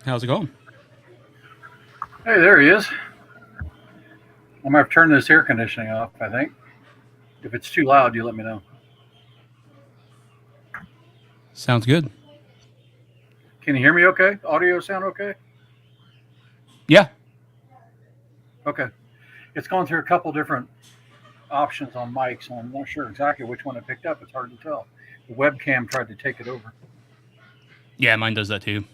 How's it going? Hey, there he is. I'm gonna have to turn this air conditioning off, I think. If it's too loud, you let me know. Sounds good. Can you hear me okay? Audio sound okay? Yeah. Okay. It's gone through a couple different options on mics, and I'm not sure exactly which one it picked up. It's hard to tell. The webcam tried to take it over. Yeah, mine does that too.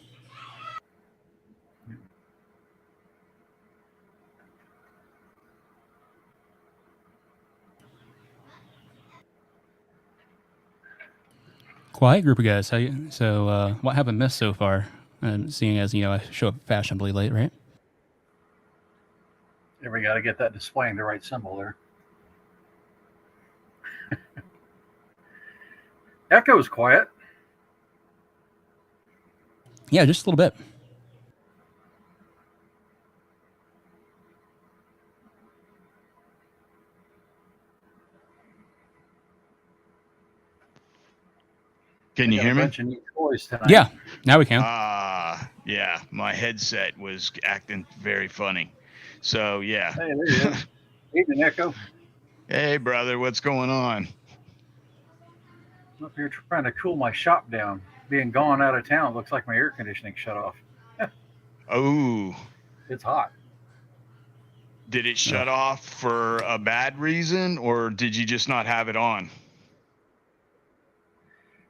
Quiet group of guys. What have I missed so far? Seeing as I show up fashionably late, right? There we got to get that displaying the right symbol there. Echo's quiet. Yeah, just a little bit. Can you Got a hear me? bunch of new toys tonight. Yeah, now we can. Yeah. My headset was acting very funny. So, yeah. Hey, there you is. Evening, Echo. Hey, brother, what's going on? I'm up here trying to cool my shop down. Being gone out of town, looks like my air conditioning shut off. Oh, It's hot. did it shut off for a bad reason, or did you just not have it on?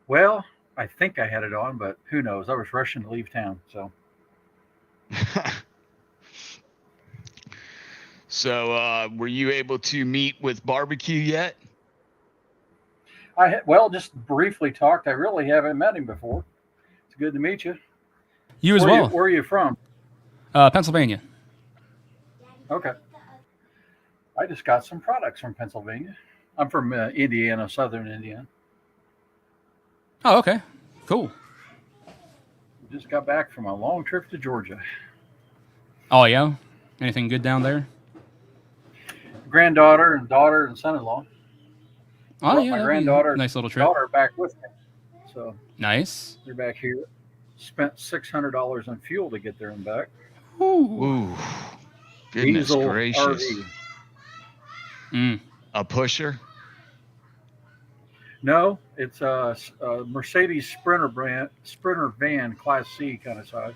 Well, I think I had it on, but who knows? I was rushing to leave town, so. So, were you able to meet with barbecue yet? Well, just briefly talked. I really haven't met him before. It's good to meet you. You as well. Where are you from? Pennsylvania. Okay. I just got some products from Pennsylvania. I'm from Indiana, southern Indiana. Oh, okay. Cool. Just got back from a long trip to Georgia. Oh, yeah? Anything good down there? Granddaughter and daughter and son-in-law. Oh, Brought yeah. my Nice granddaughter little trip. daughter back with me. So Nice. they're back here. Spent $600 on fuel to get there and back. Ooh, goodness Diesel gracious. RV. A pusher? No, it's a Mercedes Sprinter van, Class C kind of size.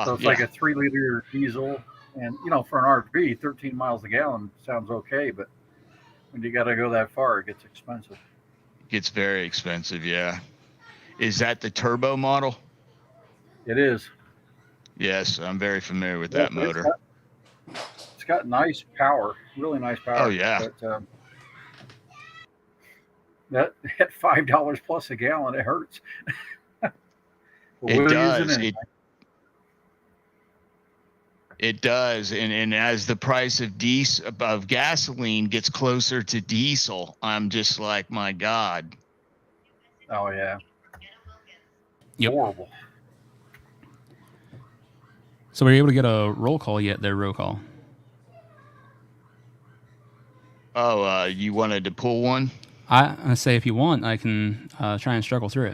So it's like a 3-liter diesel, and for an RV, 13 miles a gallon sounds okay, but when you got to go that far, it gets expensive. It gets very expensive, yeah. Is that the turbo model? It is. Yes, I'm very familiar with that motor. It's got nice power, really nice power. Oh, yeah. But at $5 plus a gallon, it hurts. It does. It does. And as the price of gasoline gets closer to diesel, I'm just like, my God. Oh, yeah. Yep. Horrible. So were you able to get a roll call yet there, roll call? Oh, you wanted to pull one? I say if you want, I can try and struggle through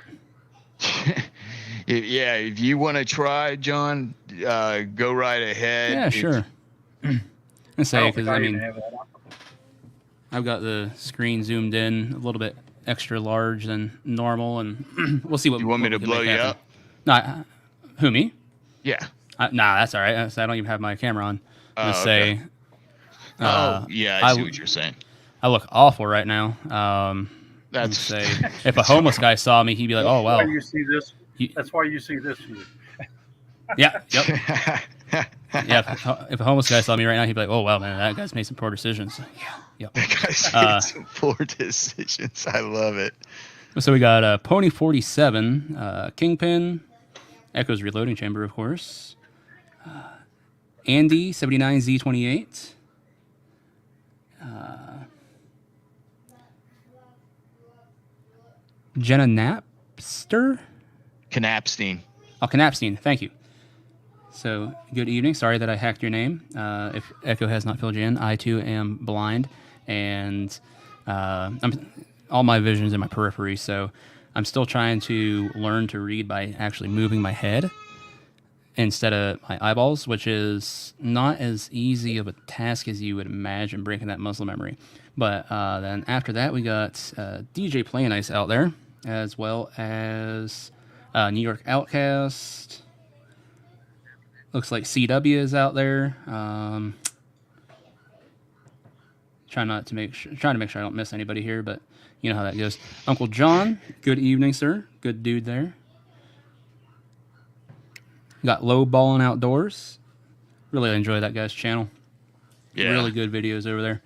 it. If you want to try, John, go right ahead. Yeah, sure. I say because I've got the screen zoomed in a little bit extra large than normal, and we'll see what. You want me to blow you up? No, who, me? Yeah. Nah, that's all right. I don't even have my camera on. I say. I see what you're saying. I look awful right now. That's say if a homeless guy saw me, he'd be like, "Oh well." You see this? That's why you see this. Yeah. Yep. Yeah. If a homeless guy saw me right now, he'd be like, "Oh well, man, that guy's made some poor decisions." Yeah. Yep. That guy's made some poor decisions. I love it. So we got Pony 47, Kingpin, Echo's Reloading Chamber, of course. Andy 79Z28. Jenna Napster? Knapstein. Oh, Knapstein. Thank you. So, good evening. Sorry that I hacked your name. If Echo has not filled you in, I too am blind, and all my vision is in my periphery, so I'm still trying to learn to read by actually moving my head. instead of my eyeballs, which is not as easy of a task as you would imagine, breaking that muscle memory. But then after that, we got DJ Play Nice out there, as well as New York Outcast. Looks like CW is out there. Trying to make sure I don't miss anybody here, but you know how that goes. Uncle John, good evening, sir. Good dude there. Got Low Ballin' Outdoors. Really enjoy that guy's channel. Yeah. Really good videos over there.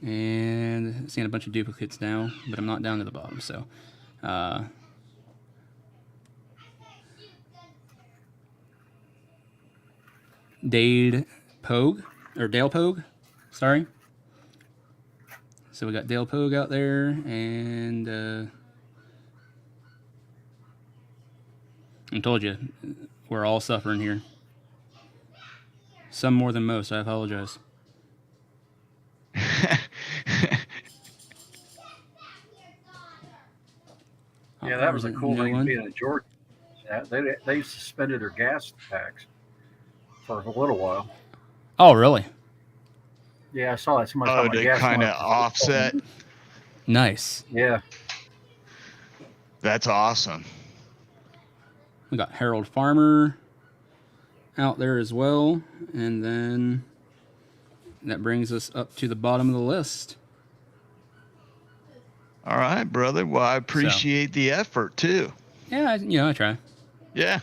And seeing a bunch of duplicates now, but I'm not down to the bottom, so. Dale Pogue. Sorry. So we got Dale Pogue out there, and I told you, we're all suffering here. Some more than most, I apologize. Yeah, that was a cool thing being in Georgia. They suspended their gas tax for a little while. Oh, really? Yeah, I saw that. Somebody to kind of offset. Nice. Yeah. That's awesome. We got Harold Farmer out there as well. And then that brings us up to the bottom of the list. All right, brother. Well, I appreciate the effort, too. Yeah, I try. Yeah.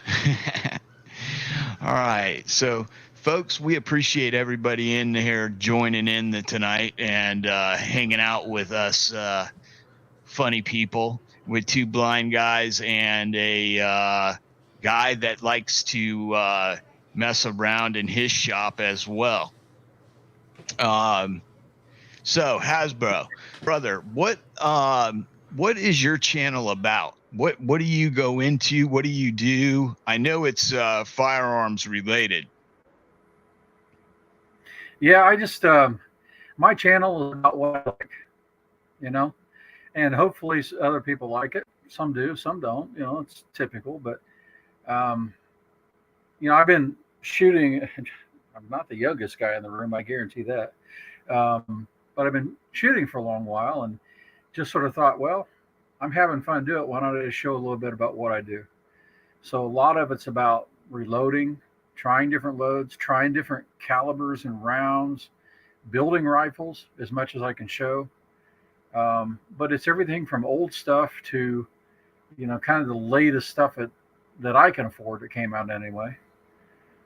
All right. So, folks, we appreciate everybody in here joining in tonight and hanging out with us funny people, with two blind guys and a guy that likes to mess around in his shop as well. So Hazzbro, brother, what is your channel about? What do you go into? What do you do? I know it's firearms related. Yeah, I just my channel is about what I like, and hopefully other people like it. Some do, some don't. It's typical, but I've been shooting. I'm not the youngest guy in the room, I guarantee that. But I've been shooting for a long while and just sort of thought, well, I'm having fun doing it. Why don't I just show a little bit about what I do? So a lot of it's about reloading, trying different loads, trying different calibers and rounds, building rifles as much as I can show. But it's everything from old stuff to, kind of the latest stuff that I can afford that came out anyway.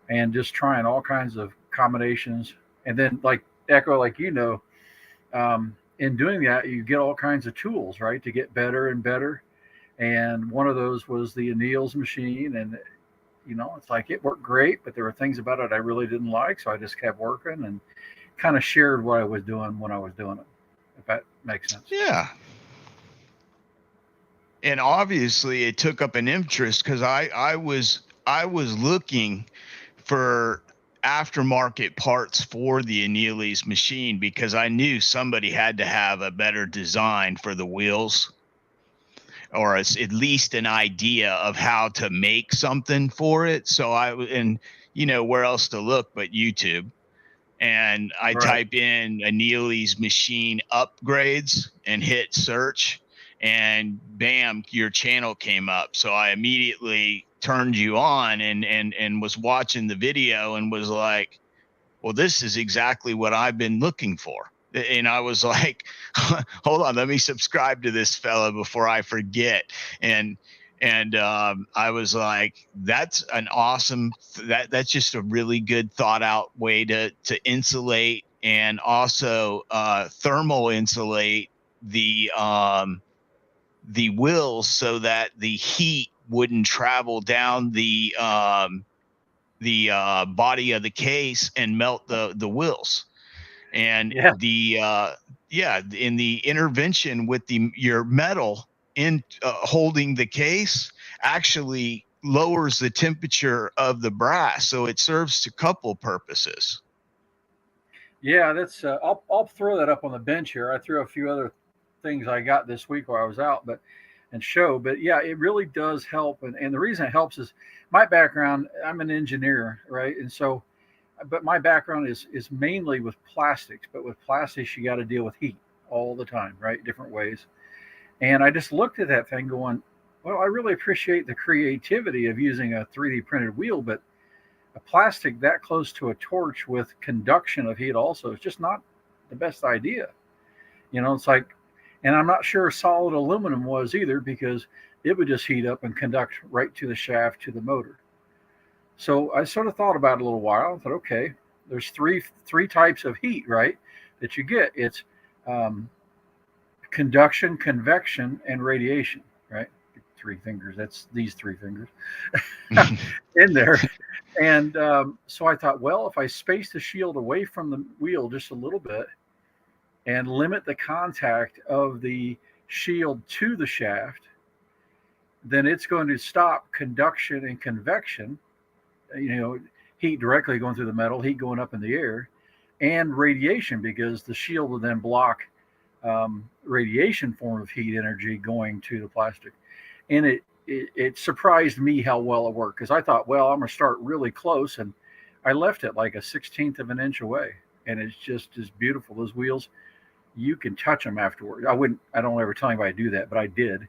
And just trying all kinds of combinations. And then like Echo, in doing that, you get all kinds of tools, right, to get better and better. And one of those was the Anneal's machine. And, it's like it worked great, but there were things about it I really didn't like. So I just kept working and kind of shared what I was doing when I was doing it, if that makes sense. Yeah. And obviously it took up an interest because I was looking for aftermarket parts for the Anneal's machine because I knew somebody had to have a better design for the wheels, or at least an idea of how to make something for it. So where else to look but YouTube? And I type in Anneal's machine upgrades and hit search, and bam, your channel came up. So I immediately turned you on and was watching the video and was like, well, this is exactly what I've been looking for. And I was like, hold on, let me subscribe to this fella before I forget. And I was like, that's an awesome, that's just a really good thought out way to insulate and also thermal insulate the wheels so that the heat wouldn't travel down the body of the case and melt the wheels. And in the intervention with your metal in holding the case actually lowers the temperature of the brass, so it serves a couple purposes. Yeah, that's I'll throw that up on the bench here. I threw a few other things I got this week while I was out, but and show. But yeah, it really does help. And the reason it helps is my background, I'm an engineer, right? And so, but my background is mainly with plastics, but with plastics, you got to deal with heat all the time, right? Different ways. And I just looked at that thing going, well, I really appreciate the creativity of using a 3D printed wheel, but a plastic that close to a torch with conduction of heat also is just not the best idea. It's like, and I'm not sure solid aluminum was either, because it would just heat up and conduct right to the shaft, to the motor. So I sort of thought about it a little while. I thought, okay, there's three types of heat, right, that you get. It's conduction, convection, and radiation, right? Three fingers. That's these three fingers in there. And so I thought, well, if I space the shield away from the wheel just a little bit and limit the contact of the shield to the shaft, then it's going to stop conduction and convection, heat directly going through the metal, heat going up in the air, and radiation, because the shield will then block radiation form of heat energy going to the plastic. And it surprised me how well it worked, because I thought, well, I'm going to start really close, and I left it like a 1/16 of an inch away, and it's just as beautiful. Those wheels, you can touch them afterward. I don't ever tell anybody to do that, but I did,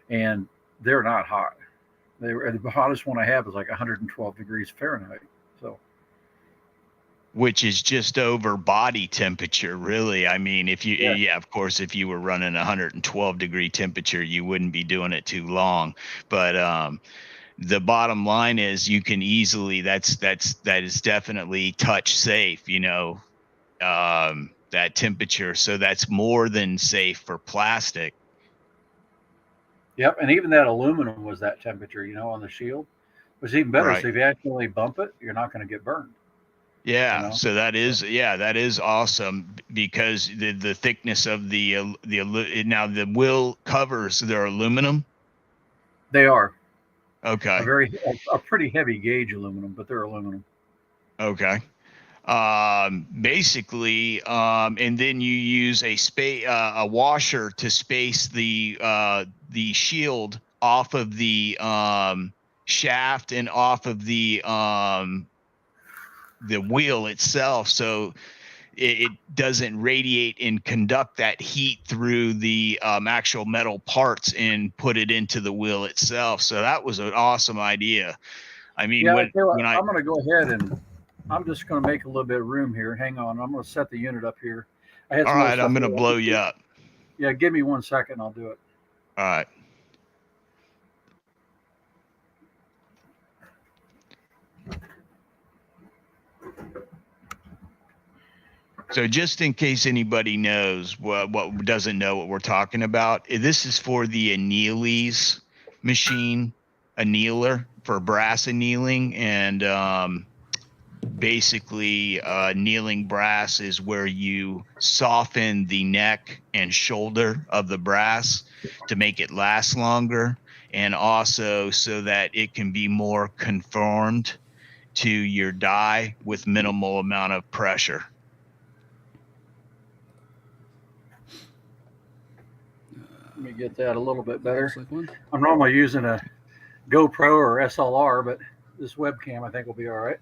and they're not hot. The hottest one I have is like 112 degrees Fahrenheit. So, which is just over body temperature, really. I mean, if you, of course, if you were running 112 degree temperature, you wouldn't be doing it too long. But the bottom line is, you can easily, that is definitely touch safe, that temperature. So that's more than safe for plastic. Yep, and even that aluminum was that temperature, on the shield. It was even better. Right. So if you actually bump it, you're not going to get burned. Yeah, so that is awesome, because the thickness of now the wheel covers, they're aluminum. They are. Okay. A pretty heavy gauge aluminum, but they're aluminum. Okay. Basically, and then you use a washer to space the shield off of the shaft and off of the wheel itself, so it doesn't radiate and conduct that heat through the actual metal parts and put it into the wheel itself. So that was an awesome idea. I mean, I'm going to go ahead and I'm just going to make a little bit of room here. Hang on. I'm going to set the unit up here. All right, I'm going to blow you up. Yeah, give me 1 second. I'll do it. All right. So just in case anybody knows what doesn't know what we're talking about, this is for the annealing machine, annealer for brass annealing, and basically annealing brass is where you soften the neck and shoulder of the brass to make it last longer, and also so that it can be more conformed to your die with minimal amount of pressure. Let me get that a little bit better. I'm normally using a GoPro or SLR, but this webcam I think will be all right.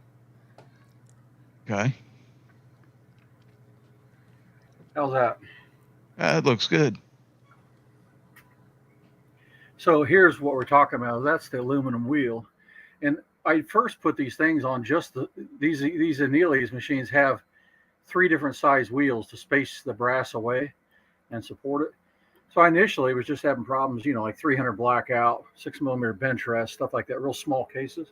Okay. How's that? That looks good. So here's what we're talking about. That's the aluminum wheel. And I first put these things on just these annealing machines have 3 different size wheels to space the brass away and support it. So I initially was just having problems, like 300 blackout, 6mm bench rest, stuff like that, real small cases.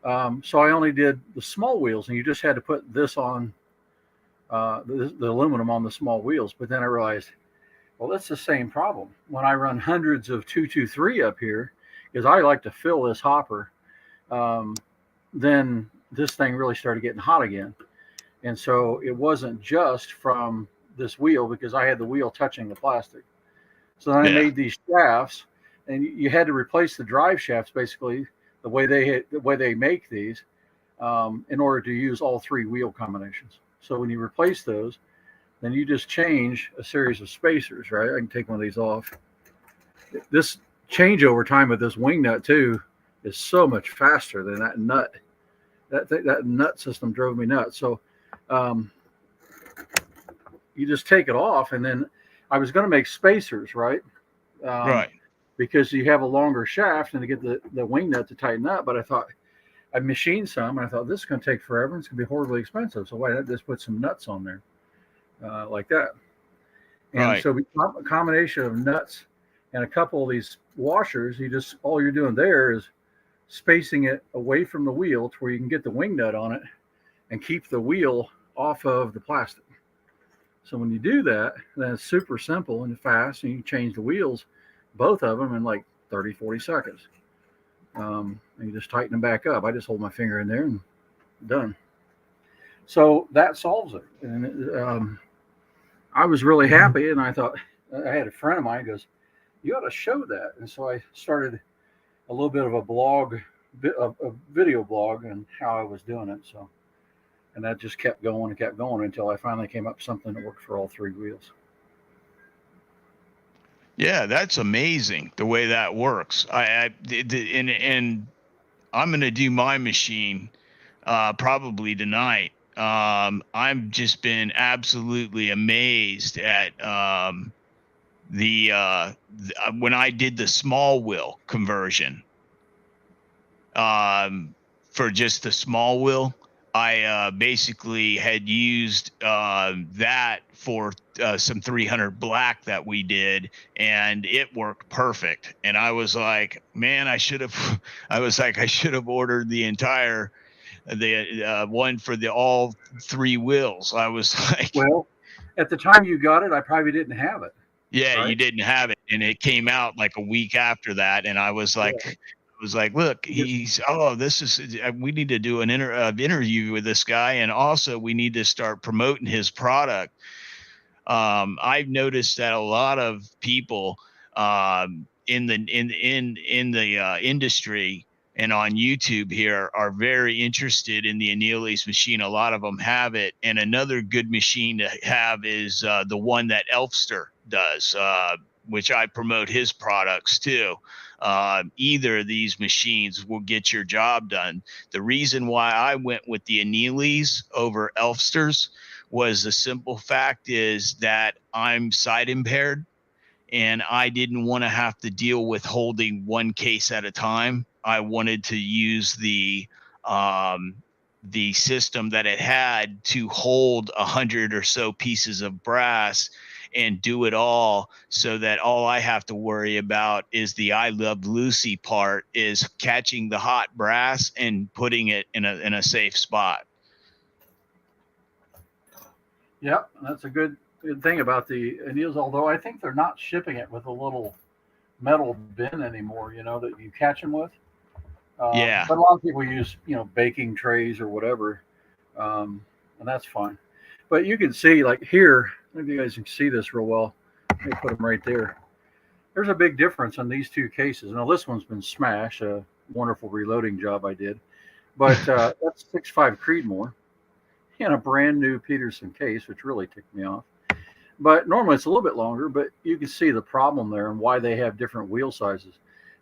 So I only did the small wheels, and you just had to put this on, the aluminum on the small wheels. But then I realized, well, that's the same problem. When I run hundreds of 223 up here, because I like to fill this hopper, then this thing really started getting hot again. And so it wasn't just from this wheel, because I had the wheel touching the plastic. So then I made these shafts, and you had to replace the drive shafts, basically the way they make these, in order to use all 3 wheel combinations. So when you replace those, then you just change a series of spacers, right? I can take one of these off. this changeover time with this wing nut too is so much faster than that nut. That nut system drove me nuts. So you just take it off, and then I was going to make spacers, right? Right. Because you have a longer shaft and to get the wing nut to tighten up. But I thought, I machined some, and I thought this is going to take forever. It's going to be horribly expensive. So why not just put some nuts on there like that? And Right. so a combination of nuts and a couple of these washers, all you're doing there is spacing it away from the wheel to where you can get the wing nut on it and keep the wheel off of the plastic. So when you do that, then it's super simple and fast, and you can change the wheels, both of them, in like 30, 40 seconds. And you just tighten them back up. I just hold my finger in there and done. So that solves it. And I was really happy, and I thought, I had a friend of mine goes, you ought to show that. And so I started a little bit of a video blog and how I was doing it. So, and that just kept going and kept going until I finally came up with something that worked for all three wheels. Yeah, that's amazing the way that works. And I'm going to do my machine probably tonight. I've just been absolutely amazed at when I did the small wheel conversion for just the small wheel. I basically had used that for some 300 black that we did, and it worked perfect. And I was like, man, I should have ordered the entire one for all three wheels. I was like, well, at the time you got it, I probably didn't have it. Yeah, right? You didn't have it, and it came out like a week after that, and I was like, look, this is, we need to do an interview with this guy, and also we need to start promoting his product. I've noticed that a lot of people in the industry and on YouTube here are very interested in the Aneles machine. A lot of them have it, and another good machine to have is the one that Elfster does, which I promote his products too. Either of these machines will get your job done. The reason why I went with the Aneles over Elfsters was the simple fact is that I'm sight impaired, and I didn't want to have to deal with holding one case at a time. I wanted to use the system that it had to hold 100 or so pieces of brass and do it all, so that all I have to worry about is the I Love Lucy part, is catching the hot brass and putting it in a safe spot. Yep, that's a good thing about the Aneles, although I think they're not shipping it with a little metal bin anymore, that you catch them with. Yeah. But a lot of people use, baking trays or whatever, and that's fine. But you can see, like here, maybe you guys can see this real well. Let me put them right there. There's a big difference on these two cases. Now, this one's been smashed, a wonderful reloading job I did. But that's 6.5 Creedmoor in a brand new Peterson case, which really ticked me off. But normally it's a little bit longer, but you can see the problem there and why they have different wheel sizes.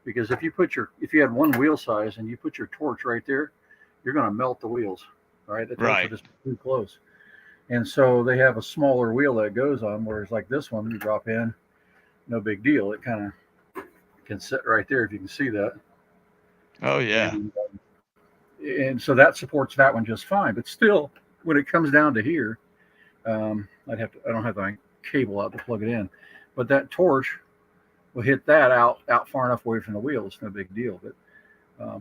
Because if you had one wheel size and you put your torch right there, you're going to melt the wheels, right? The torch will just be too close. And so they have a smaller wheel that goes on, whereas like this one, you drop in, no big deal. It kind of can sit right there if you can see that. Oh, yeah. And so that supports that one just fine. But still, when it comes down to here, I don't have my cable out to plug it in, but that torch will hit that out far enough away from the wheel. It's no big deal. But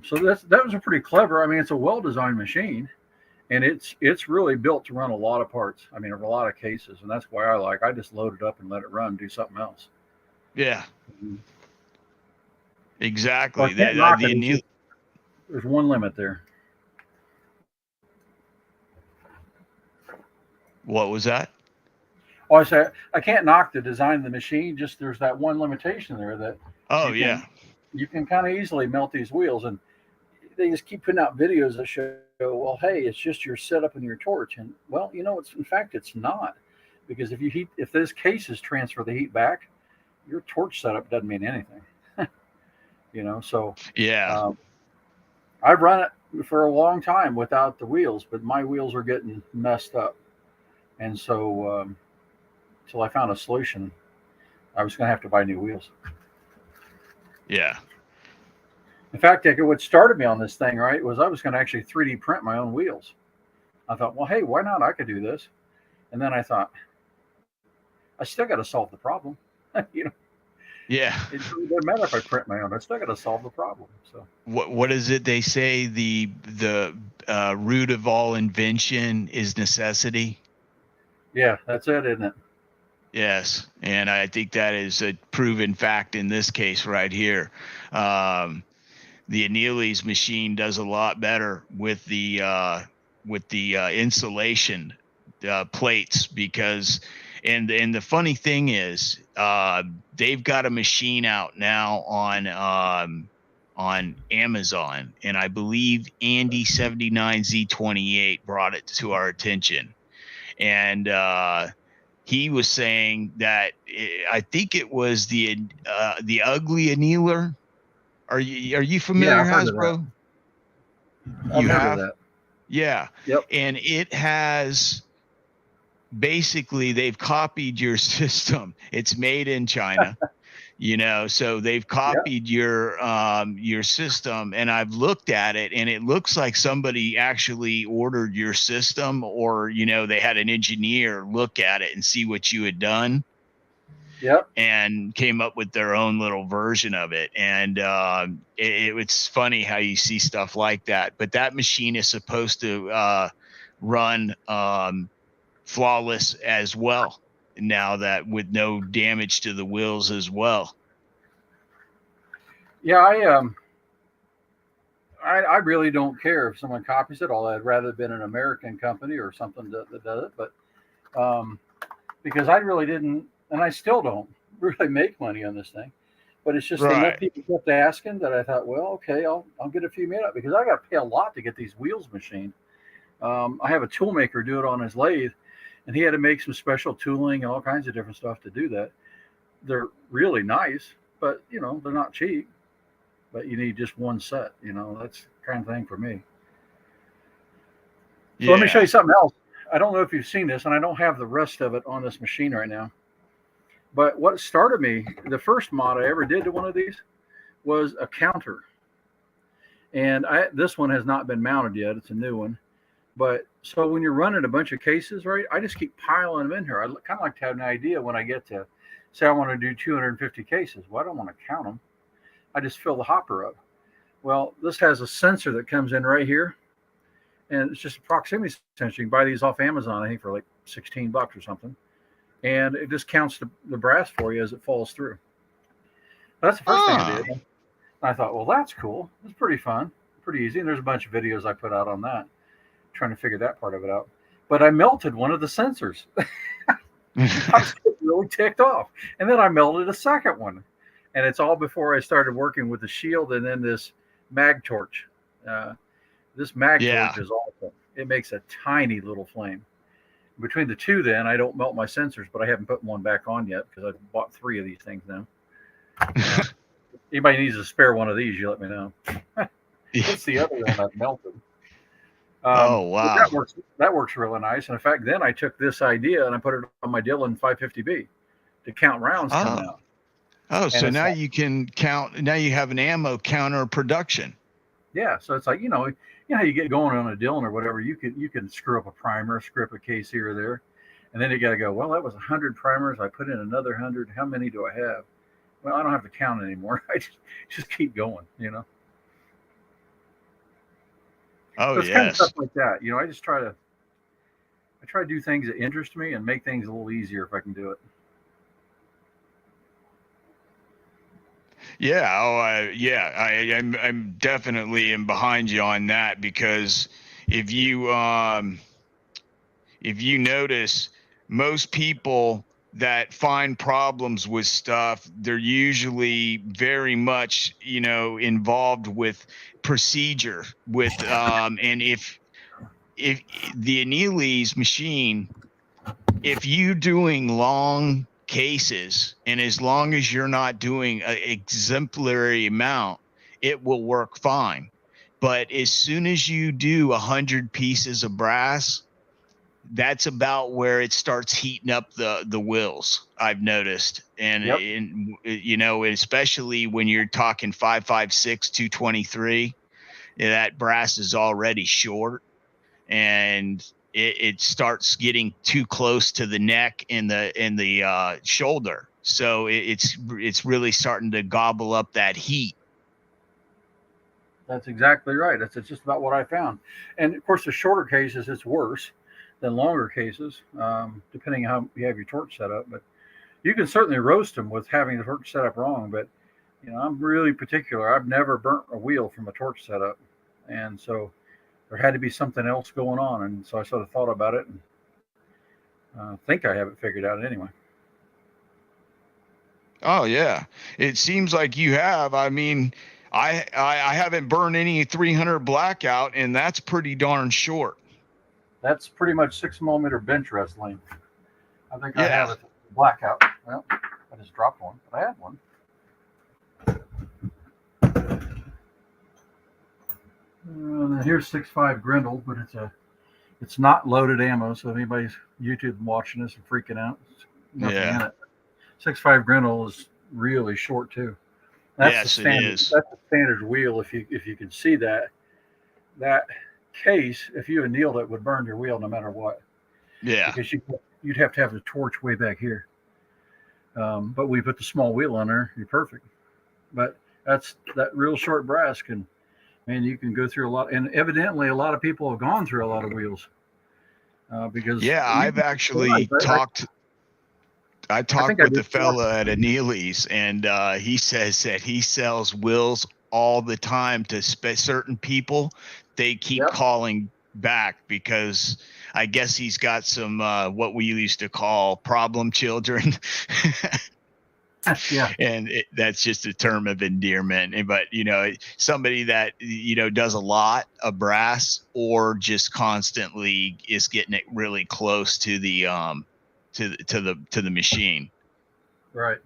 so that was a pretty clever. I mean, it's a well-designed machine, and it's really built to run a lot of parts. I mean, a lot of cases, and that's why I just load it up and let it run, do something else. Yeah. Mm-hmm. Exactly. There's one limit there. What was that? Oh, I say I can't knock the design of the machine. Just there's that one limitation there that. You can kind of easily melt these wheels, and they just keep putting out videos that show, well, hey, it's just your setup and your torch, and well, in fact, it's not, because if those cases transfer the heat back, your torch setup doesn't mean anything. So Yeah. I've run it for a long time without the wheels, but my wheels were getting messed up, and so until I found a solution, I was going to have to buy new wheels. Yeah. In fact, what started me on this thing, right, was I was going to actually 3D print my own wheels. I thought, well, hey, why not? I could do this. And then I thought, I still got to solve the problem. Yeah. It doesn't matter if I print my own. I still got to solve the problem. So what is it they say? The root of all invention is necessity. Yeah, that's it, isn't it? Yes, and I think that is a proven fact in this case right here. The Annealy's machine does a lot better with the insulation plates because, and the funny thing is, they've got a machine out now on Amazon, and I believe Andy79Z28 brought it to our attention, and he was saying that I think it was the ugly annealer. Are you familiar, yeah, Hazzbro? I've heard of that. Yeah. Yep. And it has basically they've copied your system. It's made in China. So they've copied your system, and I've looked at it, and it looks like somebody actually ordered your system, or they had an engineer look at it and see what you had done. Yep. And came up with their own little version of it. And it's funny how you see stuff like that. But that machine is supposed to run flawless as well. Now that with no damage to the wheels as well. Yeah, I really don't care if someone copies it. I'd rather been an American company or something that does it. But because I really didn't, and I still don't really make money on this thing. But it's just enough people kept asking that I thought, well, okay, I'll get a few made up because I got to pay a lot to get these wheels machined. I have a tool maker do it on his lathe. And he had to make some special tooling and all kinds of different stuff to do that. They're really nice, but they're not cheap. But you need just one set. That's the kind of thing for me. So let me show you something else. I don't know if you've seen this, and I don't have the rest of it on this machine right now. But what started me, the first mod I ever did to one of these was a counter. And this one has not been mounted yet. It's a new one. But so when you're running a bunch of cases, right, I just keep piling them in here. I kind of like to have an idea when I get to, say I want to do 250 cases. Well, I don't want to count them. I just fill the hopper up. Well, this has a sensor that comes in right here. And it's just a proximity sensor. You can buy these off Amazon, I think, for like $16 or something. And it just counts the brass for you as it falls through. That's the first thing I did. And I thought, well, that's cool. It's pretty fun, pretty easy. And there's a bunch of videos I put out on that, trying to figure that part of it out. But I melted one of the sensors. I was really ticked off. And then I melted a second one. And it's all before I started working with the shield and then this mag torch. This mag torch is awesome. It makes a tiny little flame. Between the two, then, I don't melt my sensors, but I haven't put one back on yet because I've bought 3 of these things now. Anybody needs a spare one of these, you let me know. What's the other one I've melted? Oh, wow. That works really nice. And in fact, then I took this idea and I put it on my Dillon 550B to count rounds coming out. Oh, and so now you can count. Now you have an ammo counter production. Yeah. So it's like, you know how you get going on a Dillon or whatever, you can screw up a primer, screw up a case here or there. And then you got to go, well, that was 100 primers. I put in another 100. How many do I have? Well, I don't have to count anymore. I just keep going, Oh, so it's kind of stuff like that. I just try to do things that interest me and make things a little easier if I can do it. Yeah. I'm definitely behind you on that, because if you notice, most people that find problems with stuff, they're usually very much, involved with procedure and if the Annealy's machine, if you're doing long cases, and as long as you're not doing an exemplary amount, it will work fine. But as soon as you do 100 pieces of brass, that's about where it starts heating up the wheels, I've noticed. And, Yep. especially when you're talking 5.56 223, that brass is already short, and it starts getting too close to the neck and the shoulder. So it's really starting to gobble up that heat. That's exactly right. That's just about what I found. And of course, the shorter cases, it's worse than longer cases, depending on how you have your torch set up. But you can certainly roast them with having the torch set up wrong. But I'm really particular. I've never burnt a wheel from a torch setup, and so there had to be something else going on. And so I sort of thought about it, and think I have it figured out anyway. Oh yeah, it seems like you have. I mean, I haven't burned any 300 blackout, and that's pretty darn short. That's pretty much 6mm bench rest length. I think I have it blackout. Well, I just dropped one, but I had one. Here's 6.5 Grendel, but it's not loaded ammo. So if anybody's YouTube watching this and freaking out, nothing in it. 6.5 Grendel is really short too. That's the standard, it is. That's the standard wheel. If you can see that case, if you annealed it, would burn your wheel no matter what. Yeah. Because you'd have to have the torch way back here. But we put the small wheel on there. You're perfect. But that real short brass you can go through a lot. And evidently, a lot of people have gone through a lot of wheels. Because I've actually talked. I talked with the fella at Annealy's, and he says that he sells wheels all the time to certain people. They keep calling back because I guess he's got some what we used to call problem children. Yeah. And that's just a term of endearment. But somebody that does a lot of brass, or just constantly is getting it really close to the to the machine. Right.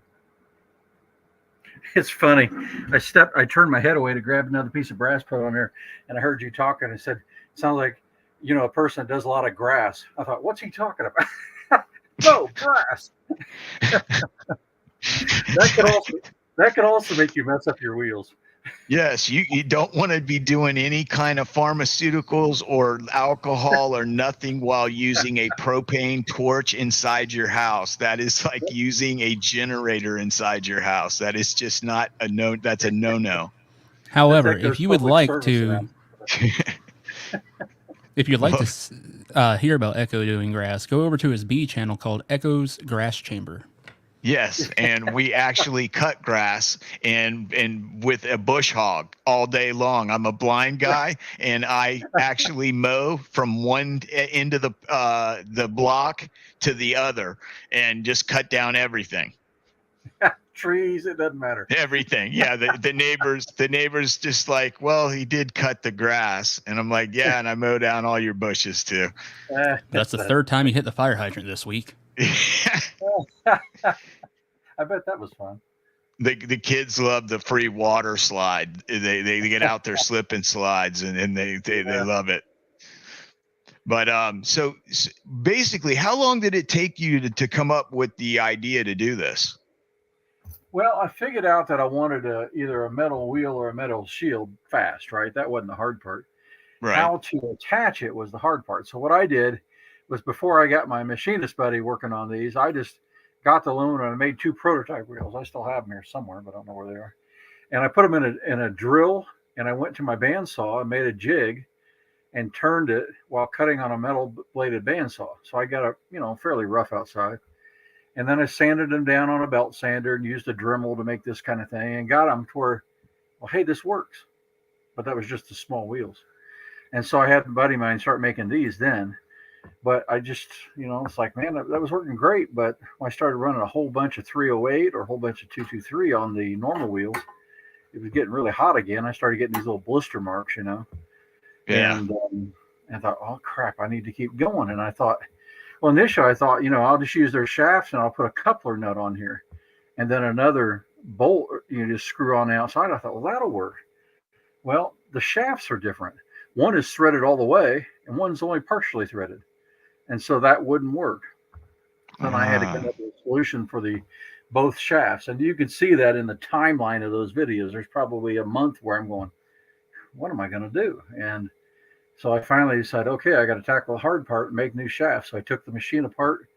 It's funny. I turned my head away to grab another piece of brass put on there, and I heard you talking and said, it sounds like a person that does a lot of grass. I thought, what's he talking about? No, grass. That could also make you mess up your wheels. Yes, you don't want to be doing any kind of pharmaceuticals or alcohol or nothing while using a propane torch inside your house. That is like using a generator inside your house. That is just not a no. That's a no-no. However, if you would like to, if you'd like to hear about Echo doing grass, go over to his B channel called Echo's Grass Chamber. Yes, and we actually cut grass and with a bush hog all day long. I'm a blind guy, and I actually mow from one end of the block to the other, and just cut down everything. Trees, it doesn't matter. Everything, yeah. The neighbors just like, well, he did cut the grass, and I'm like, yeah, and I mow down all your bushes too. That's the third time you hit the fire hydrant this week. I bet that was fun. The kids love the free water slide. They get out there slipping slides, and they love it. But so basically, how long did it take you to come up with the idea to do this? Well, I figured out that I wanted either a metal wheel or a metal shield fast, right? That wasn't the hard part. Right. How to attach it was the hard part. So what I did was, before I got my machinist buddy working on these, I just got the aluminum and I made 2 prototype wheels. I still have them here somewhere, but I don't know where they are. And I put them in a drill, and I went to my bandsaw and made a jig and turned it while cutting on a metal bladed bandsaw. So I got fairly rough outside. And then I sanded them down on a belt sander and used a Dremel to make this kind of thing, and got them to where, well, hey, this works. But that was just the small wheels. And so I had a buddy of mine start making these then. But I just, it's like, man, that was working great. But when I started running a whole bunch of 308 or a whole bunch of 223 on the normal wheels, it was getting really hot again. I started getting these little blister marks, Yeah. And I thought, oh, crap, I need to keep going. And I thought, Well, initially I thought, I'll just use their shafts and I'll put a coupler nut on here, and then another bolt, just screw on the outside. I thought, well, that'll work. Well, the shafts are different. One is threaded all the way, and one's only partially threaded, and so that wouldn't work. Then I had to come up with a solution for both shafts, and you can see that in the timeline of those videos. There's probably a month where I'm going, what am I going to do? And so I finally decided, okay, I got to tackle the hard part and make new shafts. So I took the machine apart,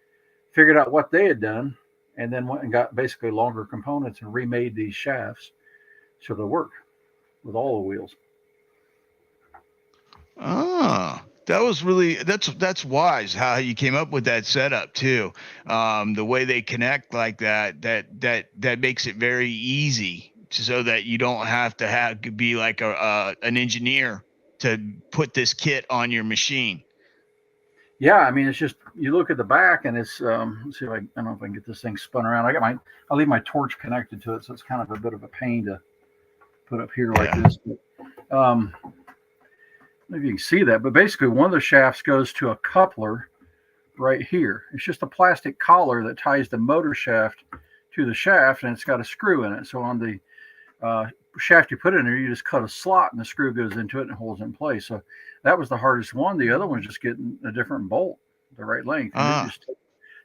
figured out what they had done, and then went and got basically longer components and remade these shafts so they'll work with all the wheels. That's wise how you came up with that setup too. The way they connect like that makes it very easy so that you don't have to be like an engineer to put this kit on your machine. Yeah, I mean, it's just, you look at the back and it's, let's see if I don't know if I can get this thing spun around. I'll leave my torch connected to it, so it's kind of a bit of a pain to put up here like this. But, I don't know if you can see that, but basically one of the shafts goes to a coupler right here. It's just a plastic collar that ties the motor shaft to the shaft, and it's got a screw in it. So on the shaft you put in there, you just cut a slot and the screw goes into it and holds it in place. So that was the hardest one. The other one's just getting a different bolt, the right length. And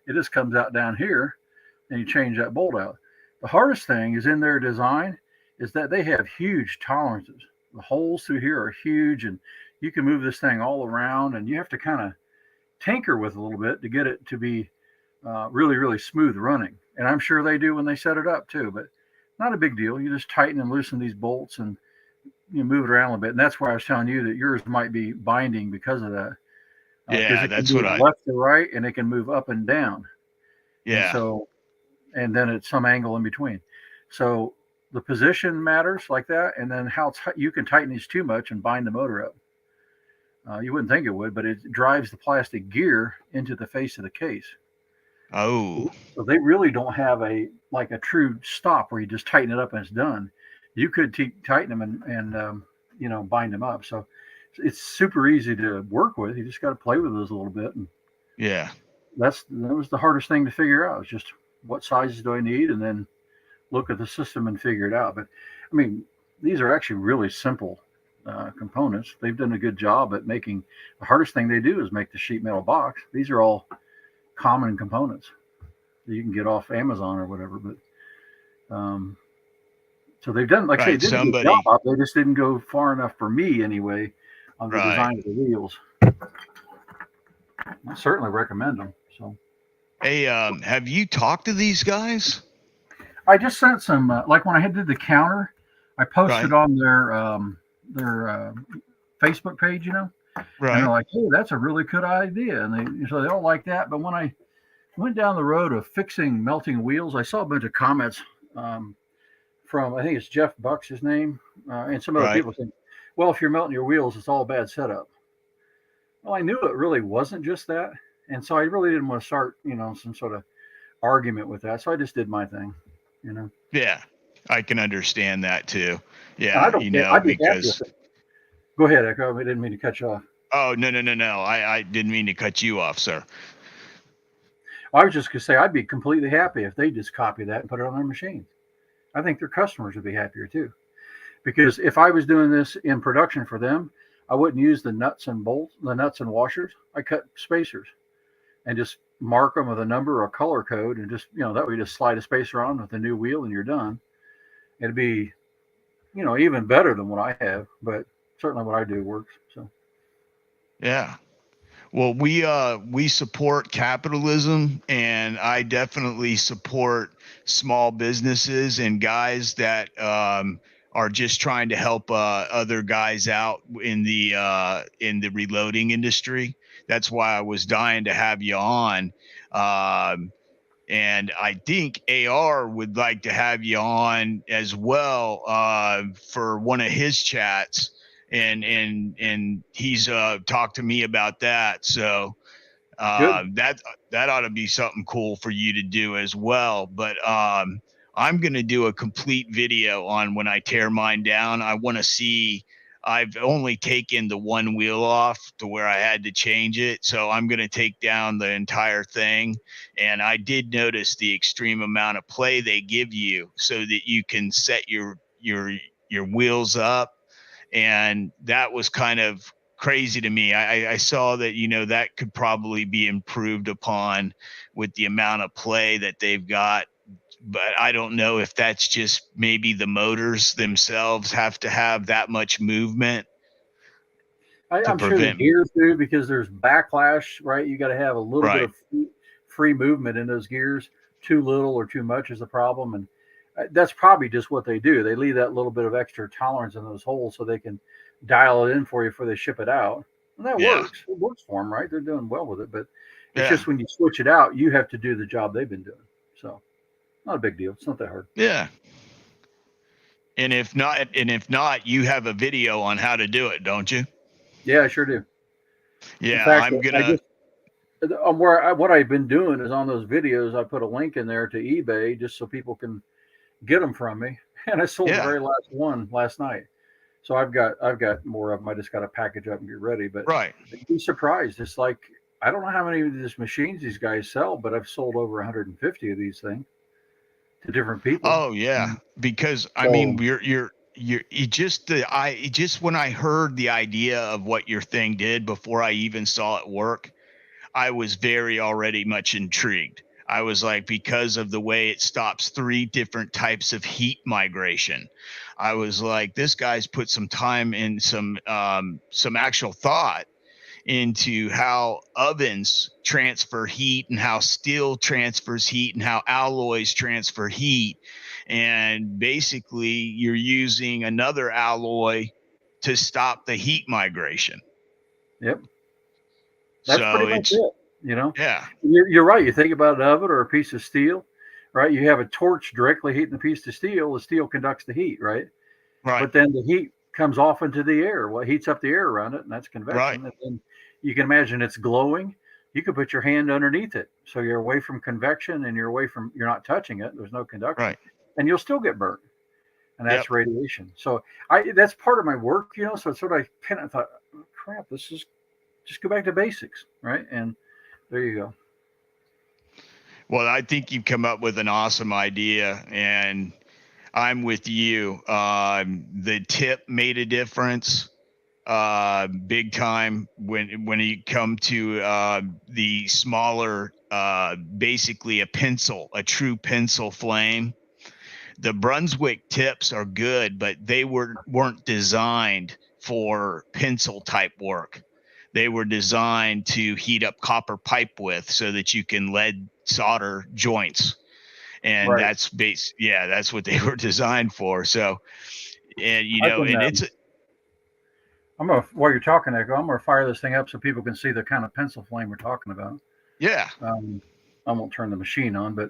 it just comes out down here, and you change that bolt out. The hardest thing is in their design is that they have huge tolerances. The holes through here are huge, and you can move this thing all around, and you have to kind of tinker with it a little bit to get it to be really, really smooth running. And I'm sure they do when they set it up too, but not a big deal. You just tighten and loosen these bolts and you move it around a little bit. And that's why I was telling you that yours might be binding because of that. Yeah, that's what left to right, and it can move up and down. Yeah. And then at some angle in between. So the position matters like that, and then how you can tighten these too much and bind the motor up. You wouldn't think it would, but it drives the plastic gear into the face of the case. Oh. So they really don't have a true stop where you just tighten it up and it's done. You could tighten them and bind them up. So it's super easy to work with. You just got to play with those a little bit. And yeah, that was the hardest thing to figure out. It's just what sizes do I need, and then look at the system and figure it out. But I mean, these are actually really simple components. They've done a good job at making. The hardest thing they do is make the sheet metal box. These are all common components that you can get off Amazon or whatever. But so they've done, like I say, they did a good job. They just didn't go far enough for me anyway on the design of the wheels. I certainly recommend them. So, hey, have you talked to these guys? I just sent some, like when I did the counter, I posted on their Facebook page, Right. And they're like, hey, that's a really good idea. And so they all like that. But when I went down the road of fixing melting wheels, I saw a bunch of comments from, I think it's Jeff Buck's his name, and some other people saying, well, if you're melting your wheels, it's all bad setup. Well, I knew it really wasn't just that. And so I really didn't want to start, some sort of argument with that. So I just did my thing, Yeah, I can understand that too. Yeah, because... Go ahead, Echo. I didn't mean to cut you off. Oh, no. I didn't mean to cut you off, sir. I was just going to say I'd be completely happy if they just copy that and put it on their machines. I think their customers would be happier too. Because if I was doing this in production for them, I wouldn't use the nuts and bolts, the nuts and washers. I cut spacers and just mark them with a number or a color code, and just, that way you just slide a spacer on with a new wheel and you're done. It'd be, even better than what I have, but certainly what I do works. So, yeah. Well, we support capitalism, and I definitely support small businesses and guys that are just trying to help other guys out in the reloading industry. That's why I was dying to have you on. And I think AR would like to have you on as well for one of his chats. And he's talked to me about that. So that ought to be something cool for you to do as well. But I'm going to do a complete video on when I tear mine down. I want to see I've only taken the one wheel off to where I had to change it. So I'm going to take down the entire thing. And I did notice the extreme amount of play they give you so that you can set your wheels up. And that was kind of crazy to me. I saw that, that could probably be improved upon with the amount of play that they've got. But I don't know if that's just maybe the motors themselves have to have that much movement to I'm sure the prevent. gears do, because there's backlash, right? You got to have a little bit Right. of free movement in those gears. Too little or too much is a problem, and that's probably just what they do. They leave that little bit of extra tolerance in those holes so they can dial it in for you before they ship it out, and that works. It works for them, right? They're doing well with it, but it's just when you switch it out, you have to do the job they've been doing. So, not a big deal. It's not that hard. Yeah. And if not, you have a video on how to do it, don't you? Yeah, I sure do. Yeah, in fact, I'm gonna. What I've been doing is on those videos, I put a link in there to eBay just so people can get them from me. And I sold the very last one last night. So I've got more of them. I just got to package up and get ready. But you'd be surprised. It's like, I don't know how many of these machines these guys sell, but I've sold over 150 of these things to different people. Oh yeah, because I mean, just when I heard the idea of what your thing did before I even saw it work, I was already much intrigued. I was like, because of the way it stops 3 different types of heat migration, I was like, this guy's put some time and some actual thought into how ovens transfer heat and how steel transfers heat and how alloys transfer heat. And basically you're using another alloy to stop the heat migration. Yep. That's pretty much it. Yeah. You're right. You think about an oven or a piece of steel, right? You have a torch directly heating the piece of steel. The steel conducts the heat, right? Right. But then the heat comes off into the air. Well, it heats up the air around it, and that's convection. Right. And then you can imagine it's glowing. You could put your hand underneath it, so you're away from convection and you're not touching it. There's no conduction, right? And you'll still get burnt, and that's radiation. So that's part of my work, So it's what I kind of thought, oh, crap, this is just go back to basics, right? And there you go. Well, I think you've come up with an awesome idea, and I'm with you. The tip made a difference, big time when you come to the smaller, basically a true pencil flame. The Brunswick tips are good, but they weren't designed for pencil type work. They were designed to heat up copper pipe with so that you can lead solder joints. And that's that's what they were designed for. So, and while you're talking, Echo, I'm going to fire this thing up so people can see the kind of pencil flame we're talking about. Yeah. I won't turn the machine on, but.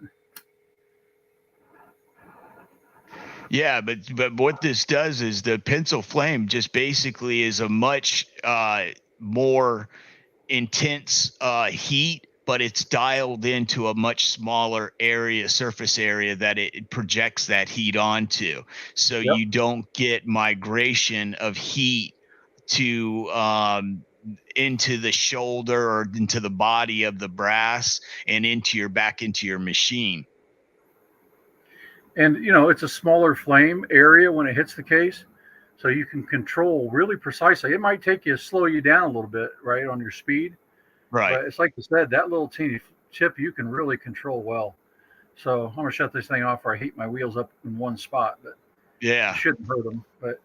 Yeah, but what this does is the pencil flame just basically is a much more intense heat, but it's dialed into a much smaller surface area that it projects that heat onto. So you don't get migration of heat to into the shoulder or into the body of the brass and back into your machine. And, it's a smaller flame area when it hits the case, so you can control really precisely. It might slow you down a little bit, right, on your speed. Right. But it's like you said, that little teeny tip you can really control well. So I'm going to shut this thing off or I heat my wheels up in one spot. But it shouldn't hurt them. But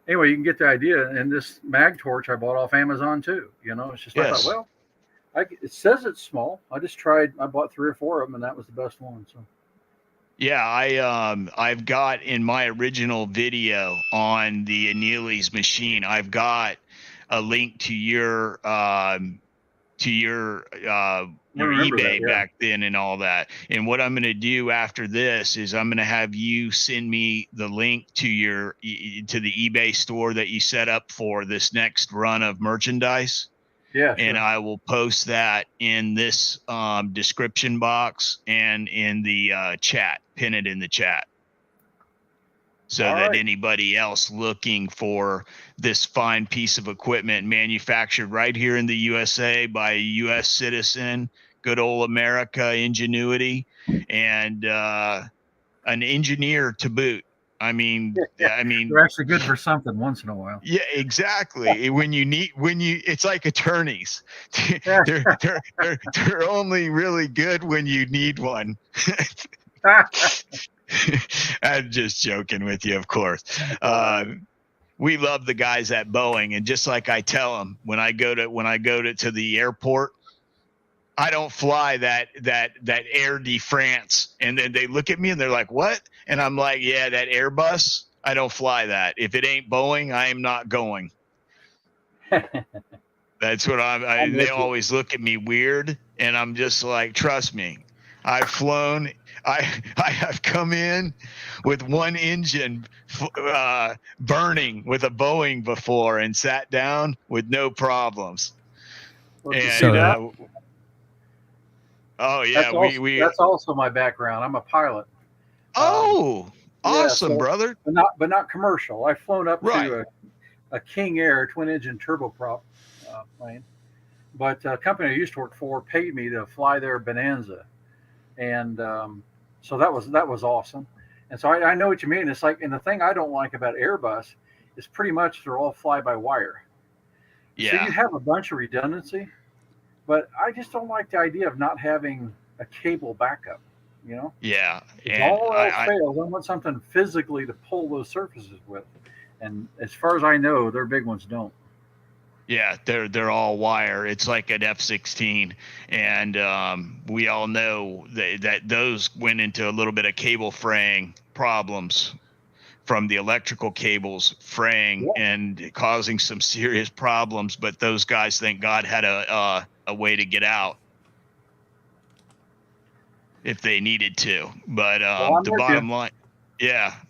anyway, you can get the idea. And this mag torch I bought off Amazon too. It's just, I thought, well, it says it's small. I bought 3 or 4 of them, and that was the best one. So. Yeah, I've got in my original video on the Annealy's machine, I've got a link to your eBay back then and all that. And what I'm going to do after this is I'm going to have you send me the link to the eBay store that you set up for this next run of merchandise. Yeah, and I will post that in this description box and in the chat. Pin it in the chat. so that anybody else looking for this fine piece of equipment manufactured right here in the USA by a U.S. citizen, good old America ingenuity, and an engineer to boot. I mean, they're actually good for something once in a while. Yeah, exactly. It's like attorneys. they're only really good when you need one. I'm just joking with you, of course. We love the guys at Boeing, and just like I tell them when I go to the airport, I don't fly that Air de France. And then they look at me and they're like, "What?" And I'm like, "Yeah, that Airbus. I don't fly that. If it ain't Boeing, I am not going." That's what they always look at me weird, and I'm just like, trust me, I've flown. I have come in with one engine burning with a Boeing before and sat down with no problems. And oh yeah, that's also my background. I'm a pilot. Awesome, brother. But not commercial. I've flown up to a King Air twin engine turboprop plane. But a company I used to work for paid me to fly their Bonanza, and so that was awesome. And so I know what you mean. It's like, and the thing I don't like about Airbus is pretty much they're all fly by wire. Yeah. So you have a bunch of redundancy. But I just don't like the idea of not having a cable backup, you know? Yeah. If all else fails, I want something physically to pull those surfaces with. And as far as I know, their big ones don't. Yeah, they're all wire. It's like an F-16, and we all know that those went into a little bit of cable fraying problems from the electrical cables fraying and causing some serious problems. But those guys, thank God, had a way to get out if they needed to. But the bottom line,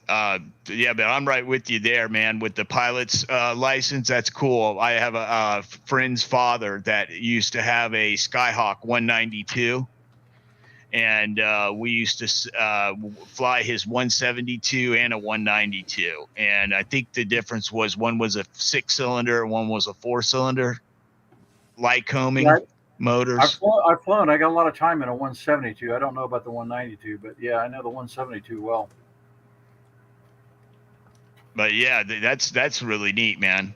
but I'm right with you there, man. With the pilot's license, that's cool. I have a friend's father that used to have a Skyhawk 192. And we used to fly his 172 and a 192. And I think the difference was one was a 6-cylinder and one was a 4-cylinder. Lycoming motors. I've flown. I got a lot of time in a 172. I don't know about the 192, but yeah, I know the 172 well. But yeah, that's really neat, man.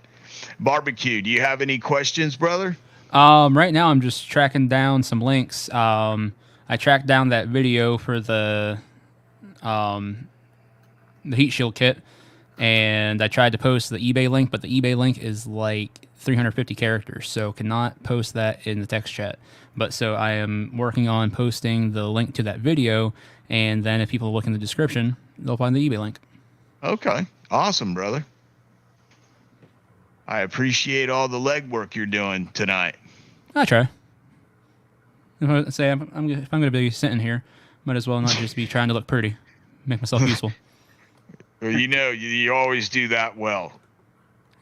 Barbecue, do you have any questions, brother? Right now I'm just tracking down some links. I tracked down that video for the heat shield kit, and I tried to post the eBay link, but the eBay link is like 350 characters, so cannot post that in the text chat. But so I am working on posting the link to that video, and then if people look in the description, they'll find the eBay link. Okay, awesome, brother. I appreciate all the legwork you're doing tonight. I try. If I'm going to be sitting here, might as well not just be trying to look pretty, make myself useful. Well, you always do that well.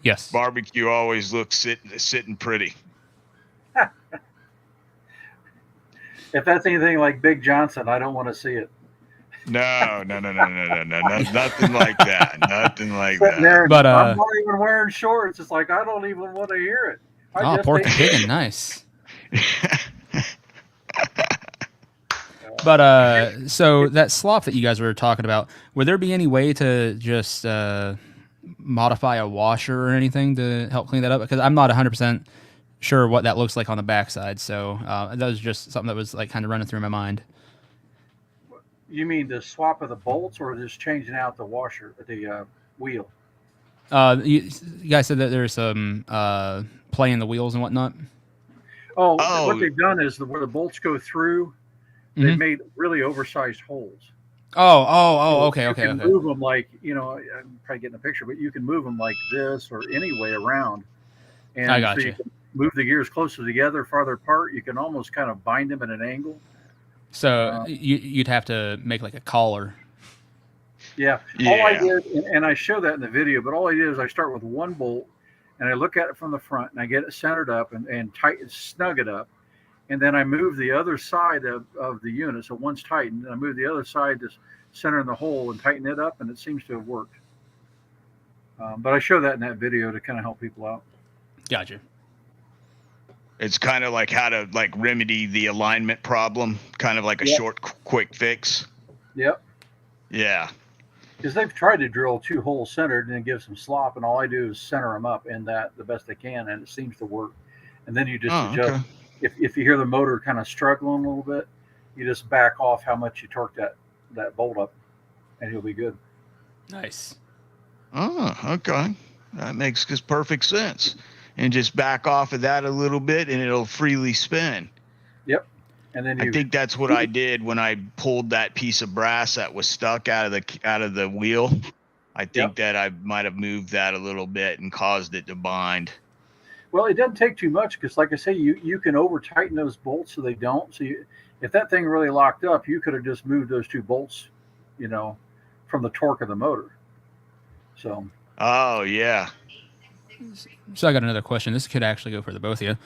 Yes. Barbecue always looks sitting pretty. If that's anything like Big Johnson, I don't want to see it. No, nothing like that. Nothing like that. There, but I'm not even wearing shorts. It's like I don't even want to hear it. Pork and chicken, nice. But so that slop that you guys were talking about, would there be any way to just modify a washer or anything to help clean that up? Because I'm not 100% sure what that looks like on the backside. So that was just something that was like kind of running through my mind. You mean the swap of the bolts, or just changing out the washer, the wheel? You guys said that there's some play in the wheels and whatnot. Oh, what they've done is where the bolts go through, they've made really oversized holes. Okay. You can move them like, I'm probably getting a picture, but you can move them like this or any way around. And I got so you can move the gears closer together, farther apart. You can almost kind of bind them at an angle. So you'd have to make like a collar. Yeah. All I did, and I show that in the video, but all I did is I start with one bolt, and I look at it from the front, and I get it centered up and tight, snug it up. And then I move the other side of the unit. So one's tightened, and I move the other side to center in the hole and tighten it up, and it seems to have worked. But I show that in that video to kind of help people out. Gotcha. It's kind of like how to like remedy the alignment problem, kind of like a short, quick fix. Yep. Yeah. Because they've tried to drill 2 holes centered and then give some slop, and all I do is center them up in that the best I can, and it seems to work. And then you just adjust. Okay. If you hear the motor kind of struggling a little bit, you just back off how much you torque that bolt up, and he'll be good. Nice. Oh, okay. That makes perfect sense. And just back off of that a little bit, and it'll freely spin. Yep. And then I think that's what I did when I pulled that piece of brass that was stuck out of the wheel. I think that I might have moved that a little bit and caused it to bind. Well, it doesn't take too much because, like I say, you can over tighten those bolts so they don't. So if that thing really locked up, you could have just moved those 2 bolts, from the torque of the motor. So. Oh yeah. So I got another question. This could actually go for the both of you.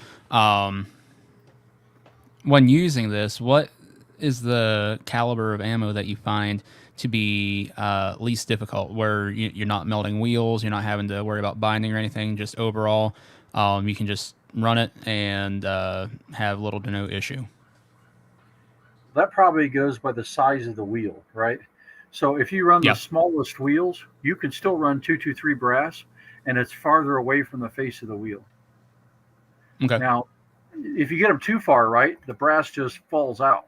When using this, what is the caliber of ammo that you find to be least difficult, where you're not melting wheels, you're not having to worry about binding or anything, just overall, you can just run it and have little to no issue? That probably goes by the size of the wheel, right? So if you run the smallest wheels, you can still run 223 brass, and it's farther away from the face of the wheel. Okay. Now, if you get them too far right, the brass just falls out.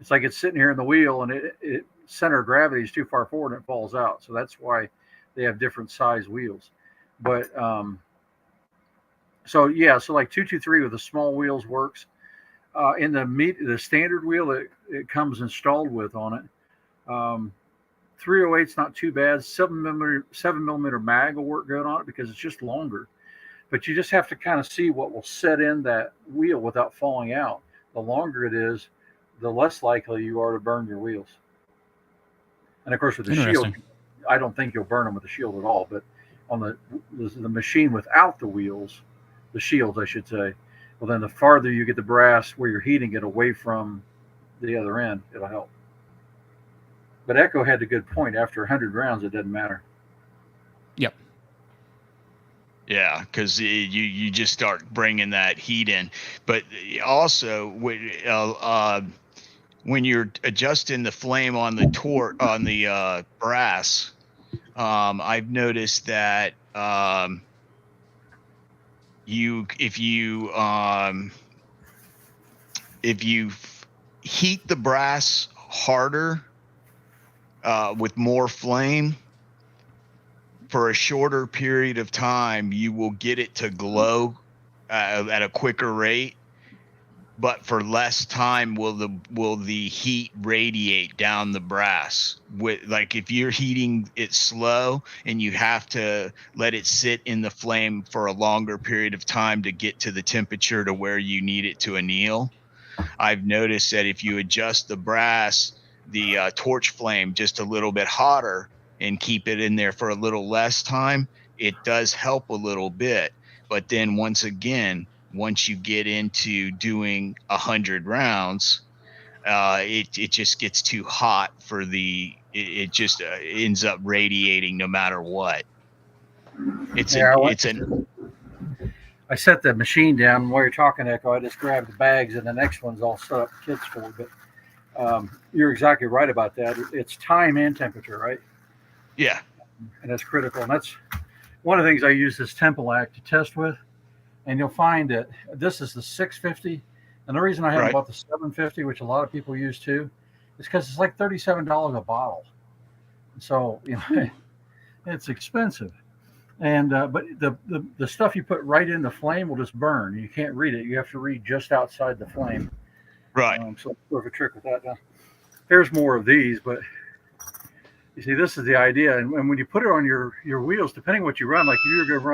It's like it's sitting here in the wheel, and it center of gravity is too far forward, and it falls out. So that's why they have different size wheels. But so like 223 with the small wheels works. In the standard wheel that it comes installed with on it, 308's not too bad. 7mm mag will work good on it because it's just longer. But you just have to kind of see what will set in that wheel without falling out. The longer it is, the less likely you are to burn your wheels. And of course, with the shield, I don't think you'll burn them with the shield at all. But on the machine without the wheels, the shields, I should say, well, then the farther you get the brass where you're heating it away from the other end, it'll help. But Echo had a good point. After 100 rounds, it doesn't matter. Yep. Yeah, because you just start bringing that heat in. But also, when you're adjusting the flame on the brass, I've noticed that if you heat the brass harder with more flame for a shorter period of time, you will get it to glow at a quicker rate, but for less time will the heat radiate down the brass. Like if you're heating it slow and you have to let it sit in the flame for a longer period of time to get to the temperature to where you need it to anneal, I've noticed that if you adjust the brass, the torch flame just a little bit hotter and keep it in there for a little less time, it does help a little bit. But then once you get into doing 100 rounds, it just gets too hot for it just ends up radiating no matter what. I set the machine down while you're talking, Echo. I just grabbed the bags, and the next one's all set up kits for. But you're exactly right about that. It's time and temperature, right? Yeah. And that's critical. And that's one of the things I use this Temple-Act to test with. And you'll find that this is the 650. And the reason I haven't bought the 750, which a lot of people use too, is because it's like $37 a bottle. So, it's expensive. And but the stuff you put right in the flame will just burn. You can't read it. You have to read just outside the flame. Right. So sort of a trick with that. Now, there's more of these, but you see, this is the idea. And when you put it on your wheels, depending what you run, like if you're going to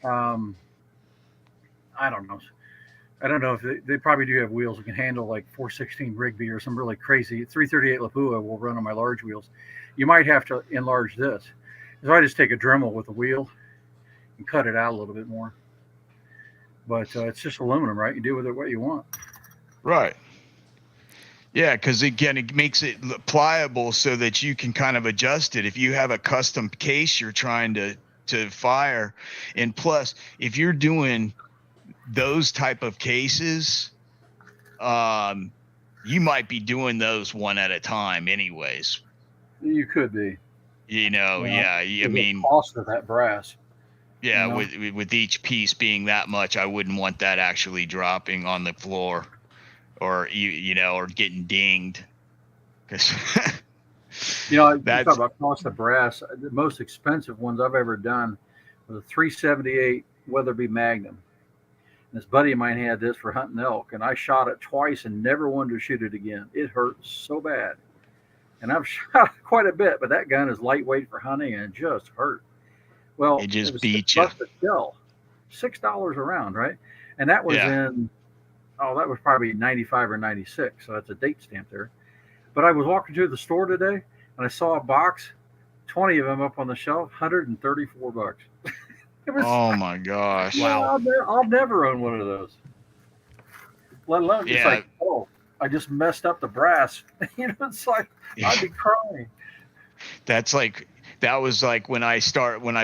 run, I don't know if they probably do have wheels that can handle like 416 Rigby or some really crazy 338 Lapua will run on my large wheels. You might have to enlarge this. So I just take a Dremel with a wheel and cut it out a little bit more. But it's just aluminum, right? You do with it what you want. Right. Yeah, because again, it makes it pliable so that you can kind of adjust it. If you have a custom case you're trying to fire, and plus, if you're doing those type of cases, you might be doing those one at a time, anyways. You could be. Yeah. I The mean, cost of that brass. yeah, with each piece being that much, I wouldn't want that actually dropping on the floor, or or getting dinged. Because You talk about cost of brass. The most expensive ones I've ever done was a 378 Weatherby Magnum. And this buddy of mine had this for hunting elk, and I shot it twice and never wanted to shoot it again. It hurt so bad. And I've shot quite a bit, but that gun is lightweight for hunting and it just hurt. Well, it just was beat you. $6 a shell, $6 a round, right? And that was that was probably 95 or 96. So that's a date stamp there. But I was walking through the store today and I saw a box, 20 of them up on the shelf, $134. Oh my gosh! Wow! I'll never own one of those. Let alone it's like, I just messed up the brass. It's like I'd be crying. That was like when I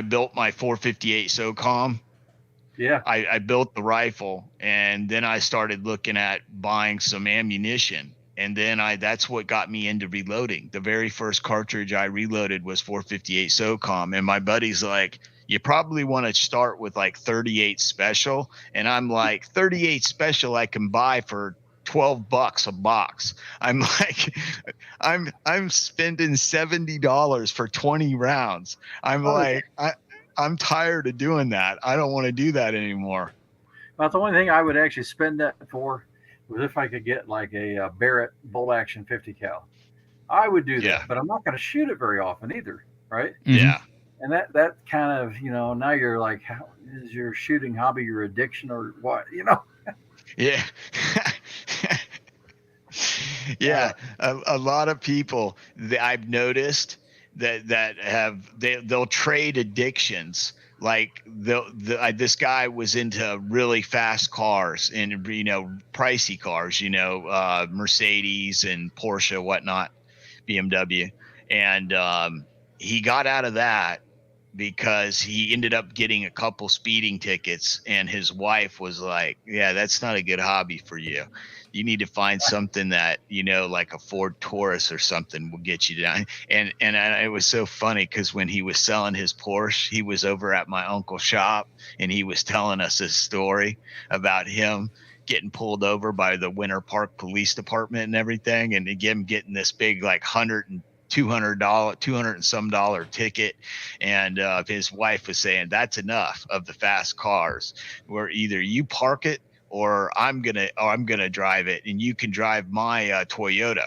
built my 458 SOCOM. Yeah. I built the rifle, and then I started looking at buying some ammunition. And then that's what got me into reloading. The very first cartridge I reloaded was 458 SOCOM. And my buddy's like, you probably want to start with like 38 special. And I'm like, 38 special I can buy for $12 a box. I'm like, I'm spending $70 for 20 rounds. I'm tired of doing that. I don't want to do that anymore. About the only thing I would actually spend that for was if I could get like a Barrett bolt action 50 cal. I would do that, but I'm not going to shoot it very often either, right? Yeah. And that kind of, now you're like, how is your shooting hobby your addiction or what? Yeah. Yeah. A lot of people that I've noticed they'll trade addictions. Like this guy was into really fast cars and pricey cars, Mercedes and Porsche, whatnot, BMW, and he got out of that because he ended up getting a couple speeding tickets, and his wife was like, "Yeah, that's not a good hobby for you. You need to find something that, like a Ford Taurus or something will get you down." And it was so funny because when he was selling his Porsche, he was over at my uncle's shop and he was telling us his story about him getting pulled over by the Winter Park Police Department and everything. And again, getting this big, like $200 and some dollar ticket. And his wife was saying, that's enough of the fast cars, where either you park it or I'm gonna drive it, and you can drive my Toyota.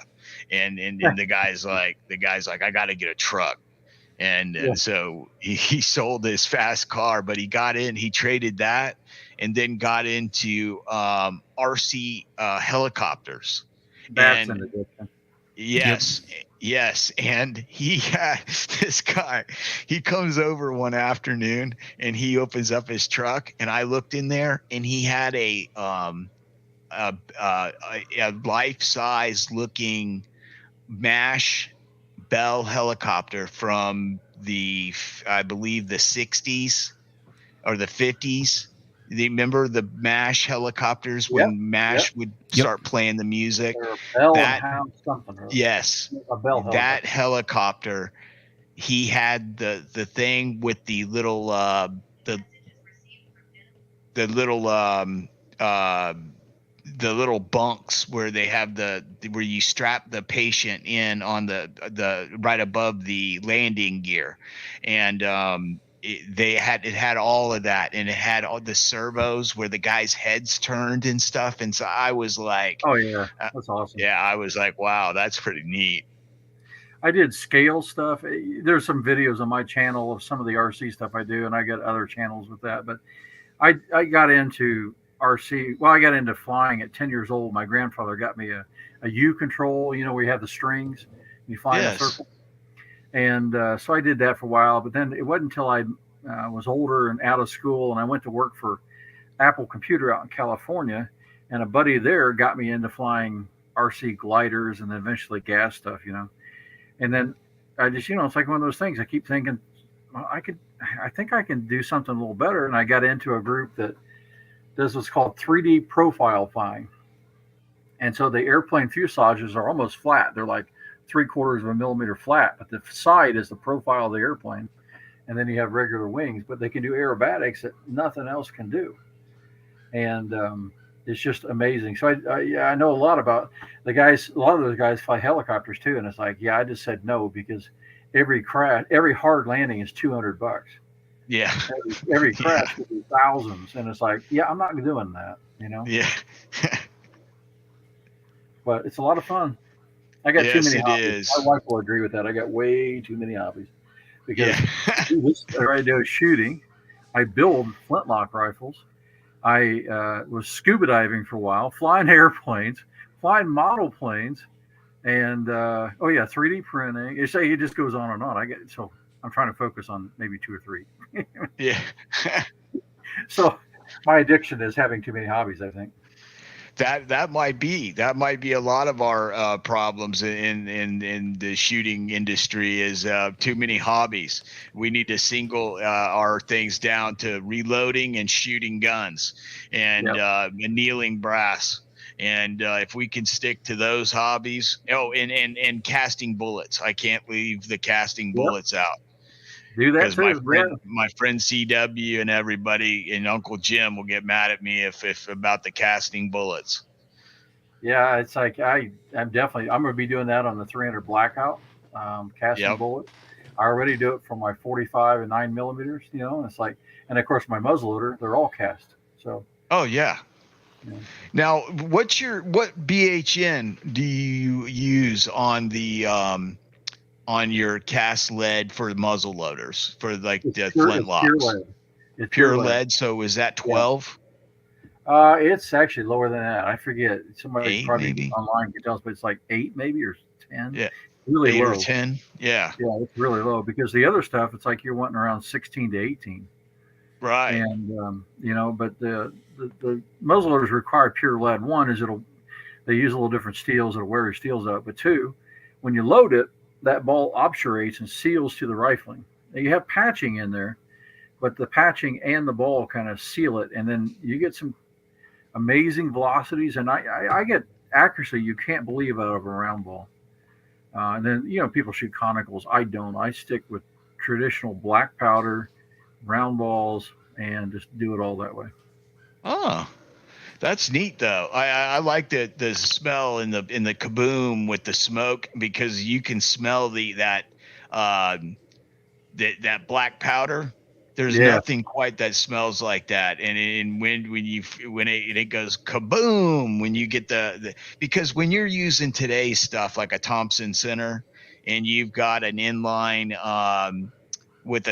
And the guy's like, I got to get a truck. And so he sold his fast car, but he traded that and then got into RC helicopters. That's an addiction. Yes. Yep. Yes. And he had this guy, he comes over one afternoon and he opens up his truck, and I looked in there and he had a life-size looking MASH Bell helicopter from I believe the 60s or the 50s. You remember the MASH helicopters when MASH would start playing the music? Yes, a Bell that helicopter. He had the thing with the little the little bunks where they have where you strap the patient in on the right above the landing gear, and it had all of that, and it had all the servos where the guys' heads turned and stuff. And so I was like, oh yeah, that's awesome. Yeah, I was like, wow, that's pretty neat. I did scale stuff. There's some videos on my channel of some of the RC stuff I do, and I got other channels with that. But I got into RC. Well, I got into flying at 10 years old. My grandfather got me a U control, where you have the strings, you fly in a circle. And so I did that for a while, but then it wasn't until I was older and out of school, and I went to work for Apple Computer out in California, and a buddy there got me into flying RC gliders, and then eventually gas stuff, And then I just, it's like one of those things. I keep thinking, well, I think I can do something a little better. And I got into a group that does what's called 3D profile flying. And so the airplane fuselages are almost flat. They're like 3/4 of a millimeter flat, but the side is the profile of the airplane. And then you have regular wings, but they can do aerobatics that nothing else can do. And it's just amazing. So I know a lot about the guys. A lot of those guys fly helicopters too. And it's like, yeah, I just said no because every hard landing is $200. Yeah. Every crash could be thousands. And it's like, yeah, I'm not doing that, Yeah. But it's a lot of fun. I got too many hobbies. Is. My wife will agree with that. I got way too many hobbies because I do shooting. I build flintlock rifles. I was scuba diving for a while, flying airplanes, flying model planes, and 3D printing. It just goes on and on. I'm trying to focus on maybe 2 or 3. Yeah. So my addiction is having too many hobbies, I think. That might be a lot of our problems in the shooting industry is too many hobbies. We need to single our things down to reloading and shooting guns and annealing brass. And if we can stick to those hobbies, and casting bullets. I can't leave the casting bullets out. Do that too. My friend CW and everybody and Uncle Jim will get mad at me if about the casting bullets. Yeah, it's like I'm going to be doing that on the 300 Blackout, casting bullets. I already do it for my 45 and 9 millimeters. And it's like, and of course my muzzleloader, they're all cast. So. Oh yeah. Now, what BHN do you use on the on your cast lead for muzzle loaders for like the flintlocks? It's pure lead. So is that 12? It's actually lower than that. I forget. Somebody 8, probably maybe? Online can tell us, but it's like 8 maybe or 10. Yeah, really 8 low. or 10. Yeah, it's really low because the other stuff, it's like you're wanting around 16 to 18. Right. And but the muzzleloaders require pure lead. One is they use a little different steels. It'll wear your steels out. But two, when you load it, that ball obturates and seals to the rifling. Now you have patching in there, but the patching and the ball kind of seal it, and then you get some amazing velocities. And I get accuracy you can't believe out of a round ball. And then people shoot conicals. I don't. I stick with traditional black powder, round balls, and just do it all that way. Oh, that's neat though. I like the smell in the kaboom with the smoke because you can smell that black powder. There's nothing quite that smells like that. And when it goes kaboom, when you get because when you're using today's stuff like a Thompson Center and you've got an inline with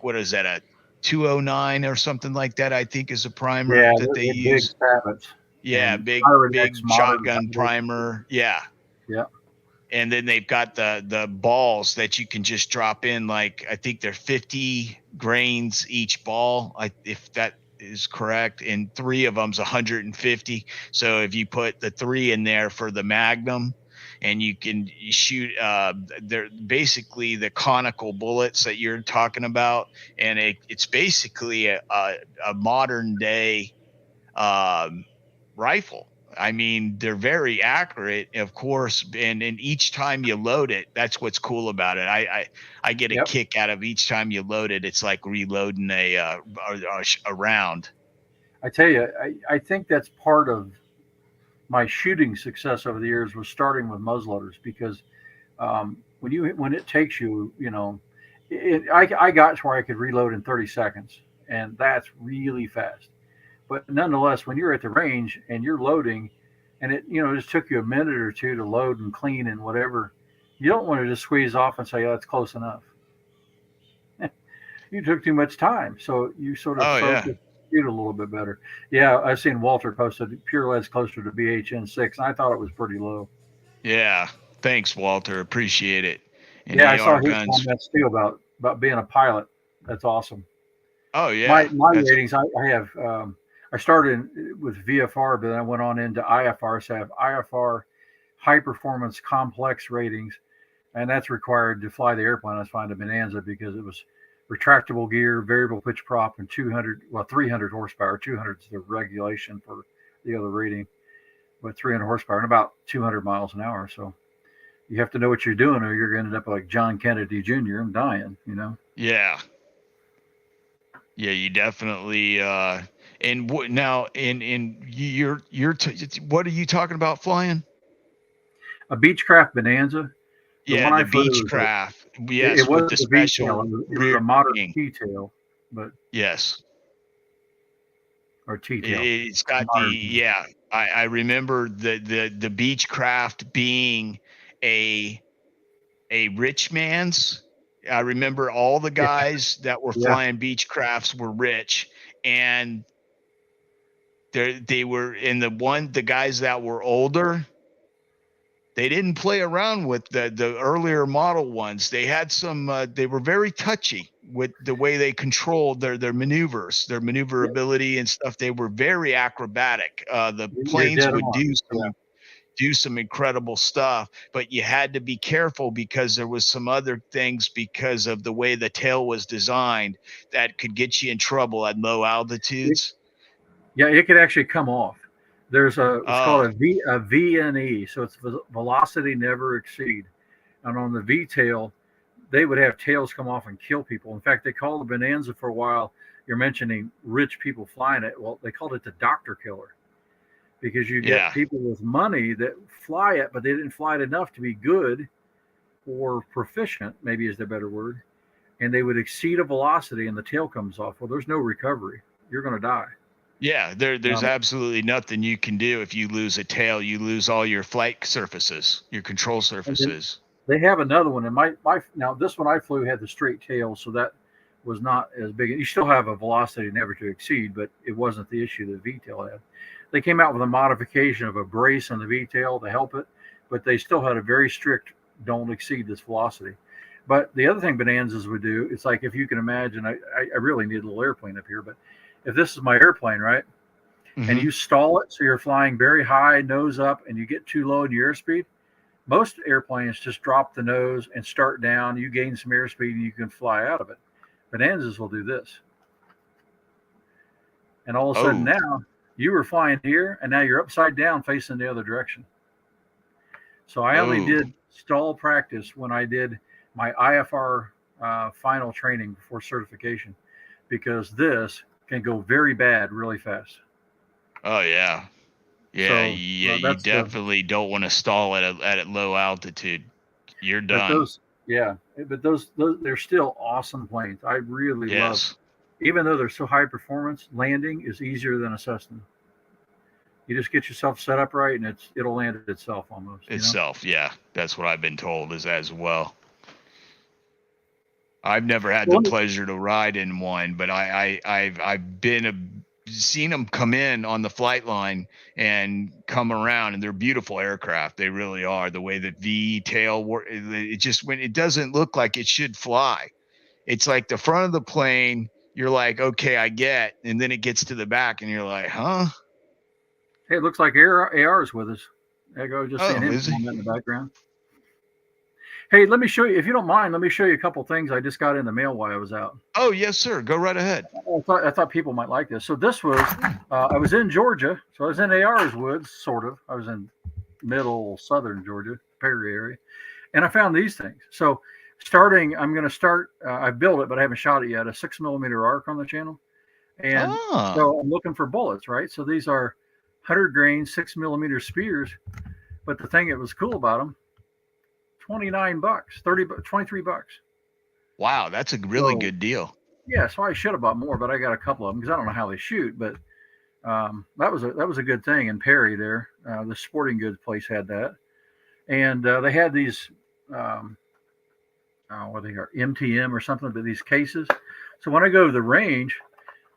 what is that, a 209 or something like that, I think is a primer that they use. Big shotgun primer. Yeah. And then they've got the balls that you can just drop in, like I think they're 50 grains each ball, if that is correct, and 3 of them's 150. So if you put the 3 in there for the Magnum, and you can shoot they're basically the conical bullets that you're talking about, and it's basically a modern day rifle. I mean, they're very accurate, of course, and each time you load it, that's what's cool about it. I get a kick out of each time you load it. It's like reloading a round. I tell you, I think that's part of my shooting success over the years was starting with muzzleloaders because when it takes you, I got to where I could reload in 30 seconds, and that's really fast. But nonetheless, when you're at the range and you're loading, and it just took you a minute or two to load and clean and whatever, you don't want to just squeeze off and say, "Oh, that's close enough." You took too much time, so you sort of focus. Shoot a little bit better. Yeah, I've seen Walter posted pure lead's closer to BHN 6, and I thought it was pretty low. Yeah, thanks, Walter. Appreciate it. And I saw his comments too about being a pilot. That's awesome. Oh yeah. My ratings, I have I started with VFR, but then I went on into IFR. So I have IFR, high performance complex ratings, and that's required to fly the airplane. I was flying the Bonanza because it was retractable gear, variable pitch prop, and 300 horsepower. 200 is the regulation for the other rating, but 300 horsepower and about 200 miles an hour. So you have to know what you're doing, or you're going to end up like John Kennedy Jr. and dying, you know? Yeah. Yeah, you definitely. And now, what are you talking about flying? A Beechcraft Bonanza. Yeah, the Beechcraft. Yes, it with wasn't the the V-tail. special It was rear a moderate wing. T-tail, but yes, or T-tail. it's got the yeah. I remember the Beechcraft being a rich man's. I remember all the guys that were flying Beechcrafts were rich, and they were in the guys that were older. They didn't play around with the earlier model ones. They had some. They were very touchy with the way they controlled their maneuvers, their maneuverability and stuff. They were very acrobatic. The planes would do some incredible stuff, but you had to be careful because there was some other things because of the way the tail was designed that could get you in trouble at low altitudes. It could actually come off. There's it's called a VNE, so it's velocity never exceed. And on the V tail, they would have tails come off and kill people. In fact, they called the Bonanza for a while. You're mentioning rich people flying it. Well, they called it the doctor killer because you get people with money that fly it, but they didn't fly it enough to be good or proficient, maybe is the better word. And they would exceed a velocity and the tail comes off. Well, there's no recovery. You're going to die. Yeah, there's absolutely nothing you can do if you lose a tail. You lose all your flight surfaces, your control surfaces. They have another one, and now this one I flew had the straight tail, so that was not as big. You still have a velocity never to exceed, but it wasn't the issue the V-tail had. They came out with a modification of a brace on the V-tail to help it, but they still had a very strict don't exceed this velocity. But the other thing Bonanzas would do, it's like if you can imagine, I really need a little airplane up here, but if this is my airplane, right, and you stall it, so you're flying very high, nose up, and you get too low in your airspeed, most airplanes just drop the nose and start down. You gain some airspeed, and you can fly out of it. Bonanzas will do this. And all of a sudden now, you were flying here, and now you're upside down facing the other direction. So I only did stall practice when I did my IFR final training before certification, because this can go very bad really fast. Oh yeah, you definitely don't want to stall at a low altitude. You're done. But those they're still awesome planes. I really love, even though they're so high performance. Landing is easier than a Cessna. You just get yourself set up right, and it'll land it itself almost. Yeah, that's what I've been told as well. I've never had the pleasure to ride in one, but I've seen them come in on the flight line and come around, and they're beautiful aircraft. They really are. The way that V-tail work, it doesn't look like it should fly. It's like the front of the plane, you're like, okay, I get, and then it gets to the back, and you're like, huh? Hey, it looks like AR's with us. There you go, just seeing him in the background. Hey, let me show you, if you don't mind, let me show you a couple things I just got in the mail while I was out. Oh, yes, sir. Go right ahead. I thought people might like this. So this was, I was in Georgia. So I was in AR's woods, sort of. I was in middle southern Georgia, Perry area. And I found these things. So I'm going to start, I built it, but I haven't shot it yet, a 6mm arc on the channel. And so I'm looking for bullets, right? So these are 100 grain, 6mm spears. But the thing that was cool about them, $29, $23. Wow, that's a really good deal. Yeah, so I should have bought more, but I got a couple of them because I don't know how they shoot. But that was a good thing in Perry there. The sporting goods place had that, and they had these what they are, MTM or something, but these cases. So when I go to the range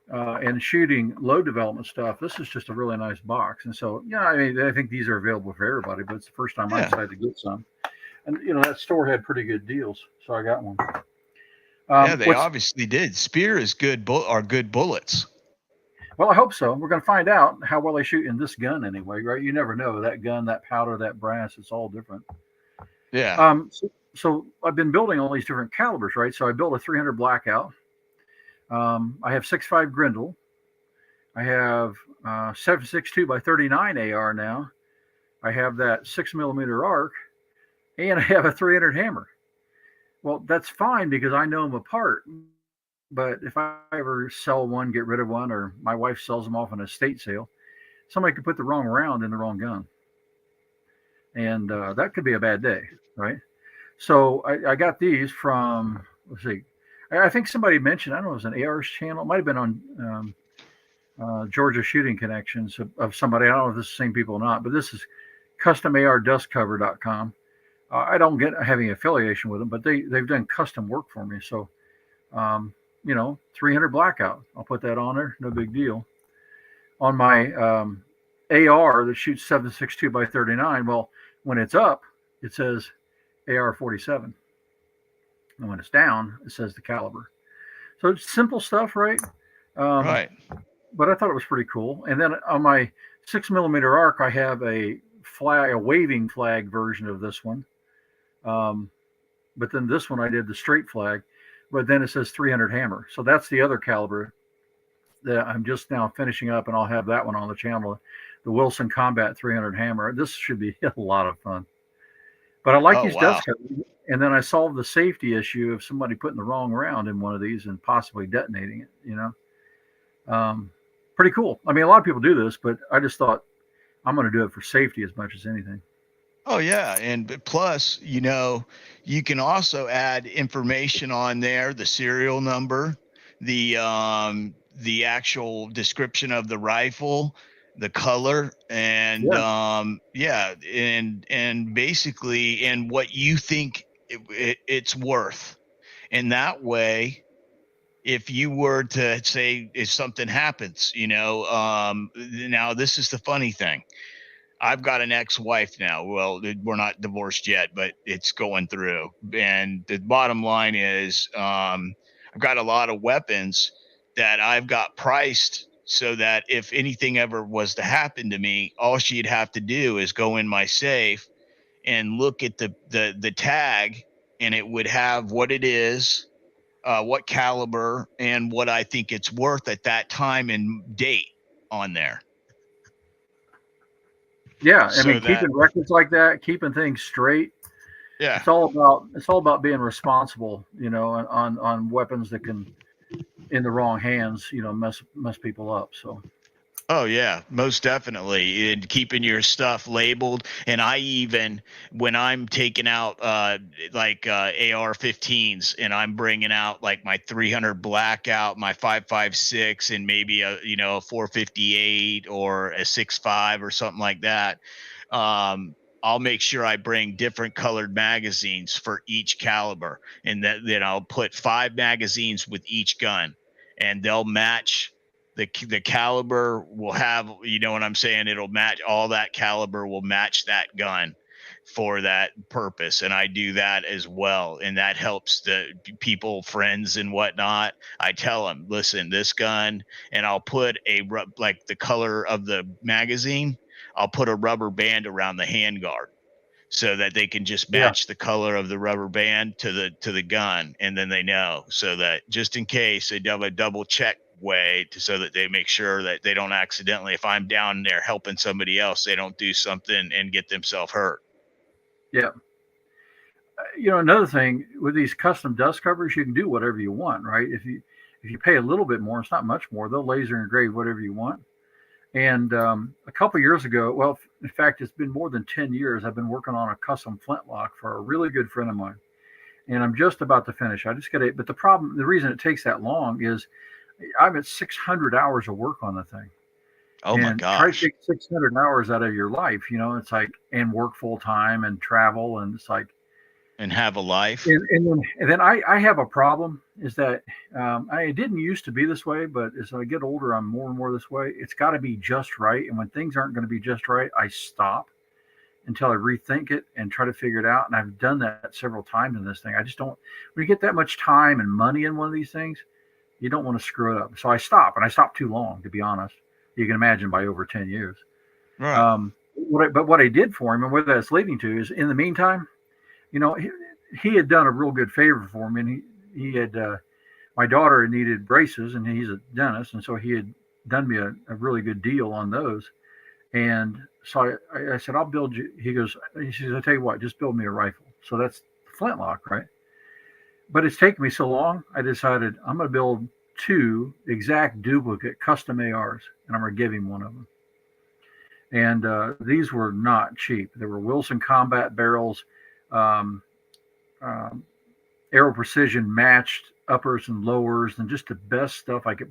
and shooting low development stuff, this is just a really nice box. And so I mean, I think these are available for everybody, but it's the first time I decided to get some. And, that store had pretty good deals, so I got one. They obviously did. Spear is good, are good bullets. Well, I hope so. We're going to find out how well they shoot in this gun anyway, right? You never know. That gun, that powder, that brass, it's all different. Yeah. So I've been building all these different calibers, right? So I built a 300 blackout. I have 6.5 Grendel. I have 7.62 by 39 AR now. I have that 6mm arc, and I have a 300 hammer. Well, that's fine because I know them apart. But if I ever sell one, get rid of one, or my wife sells them off on a estate sale, somebody could put the wrong round in the wrong gun. And that could be a bad day, right? So I got these from, let's see, I think somebody mentioned, I don't know, it was an AR's channel. It might have been on Georgia Shooting Connections of somebody. I don't know if this is the same people or not, but this is customarDustcover.com. I don't have any affiliation with them, but they've done custom work for me. So, 300 blackout. I'll put that on there. No big deal. On my AR that shoots 7.62 by 39, well, when it's up, it says AR 47. And when it's down, it says the caliber. So it's simple stuff, right? Right. But I thought it was pretty cool. And then on my 6mm arc, I have a waving flag version of this one. But then this one I did the straight flag, but then it says 300 hammer. So that's the other caliber that I'm just now finishing up, and I'll have that one on the channel, the Wilson Combat 300 hammer. This should be a lot of fun. But I like these dust covers. And then I solved the safety issue of somebody putting the wrong round in one of these and possibly detonating it, Pretty cool. I mean, a lot of people do this, but I just thought I'm going to do it for safety as much as anything. Oh yeah, and plus, you can also add information on there, the serial number, the actual description of the rifle, the color, and and basically, and what you think it's worth. And that way, if you were to say, if something happens, now this is the funny thing. I've got an ex-wife now. Well, we're not divorced yet, but it's going through. And the bottom line is, I've got a lot of weapons that I've got priced so that if anything ever was to happen to me, all she'd have to do is go in my safe and look at the tag, and it would have what it is, what caliber, and what I think it's worth at that time and date on there. Yeah, I mean, keeping records like that, keeping things straight. Yeah, it's all about being responsible, on weapons that can, in the wrong hands, mess people up. So. Oh yeah, most definitely. And keeping your stuff labeled. And I even, when I'm taking out AR-15s, and I'm bringing out like my 300 blackout, my 5.56, and maybe a 458 or a 6.5 or something like that. I'll make sure I bring different colored magazines for each caliber, and then I'll put 5 magazines with each gun, and they'll match. The caliber will have, you know what I'm saying? It'll match, all that caliber will match that gun for that purpose. And I do that as well. And that helps the people, friends and whatnot. I tell them, listen, this gun, and I'll put like the color of the magazine, I'll put a rubber band around the handguard so that they can just match the color of the rubber band to the gun. And then they know, so that just in case, they have a double check way so that they make sure that they don't accidentally, if I'm down there helping somebody else, they don't do something and get themselves hurt. Yeah. Another thing with these custom dust covers, you can do whatever you want, right? If you pay a little bit more, it's not much more, they'll laser engrave whatever you want. And a couple years ago, well, in fact, it's been more than 10 years, I've been working on a custom flintlock for a really good friend of mine. And I'm just about to finish. I just got it. But the reason it takes that long is I'm at 600 hours of work on the thing. Oh my gosh. Try to take 600 hours out of your life, it's like, and work full time and travel. And it's like, and have a life. And then I have a problem is that I didn't used to be this way, but as I get older, I'm more and more this way. It's got to be just right. And when things aren't going to be just right, I stop until I rethink it and try to figure it out. And I've done that several times in this thing. I just don't, when you get that much time and money in one of these things, You don't want to screw it up. So I stop, and I stopped too long, to be honest. You can imagine by over 10 years. Right. But what I did for him, and where that's leading to, is in the meantime, he had done a real good favor for me, and he had my daughter needed braces, and he's a dentist, and so he had done me a really good deal on those. And so I said, I'll build you. He says, I'll tell you what, just build me a rifle. So that's the flintlock, right? But it's taken me so long, I decided I'm going to build 2 exact duplicate custom ARs, and I'm going to give him one of them. And these were not cheap. They were Wilson combat barrels, Aero Precision matched uppers and lowers, and just the best stuff I could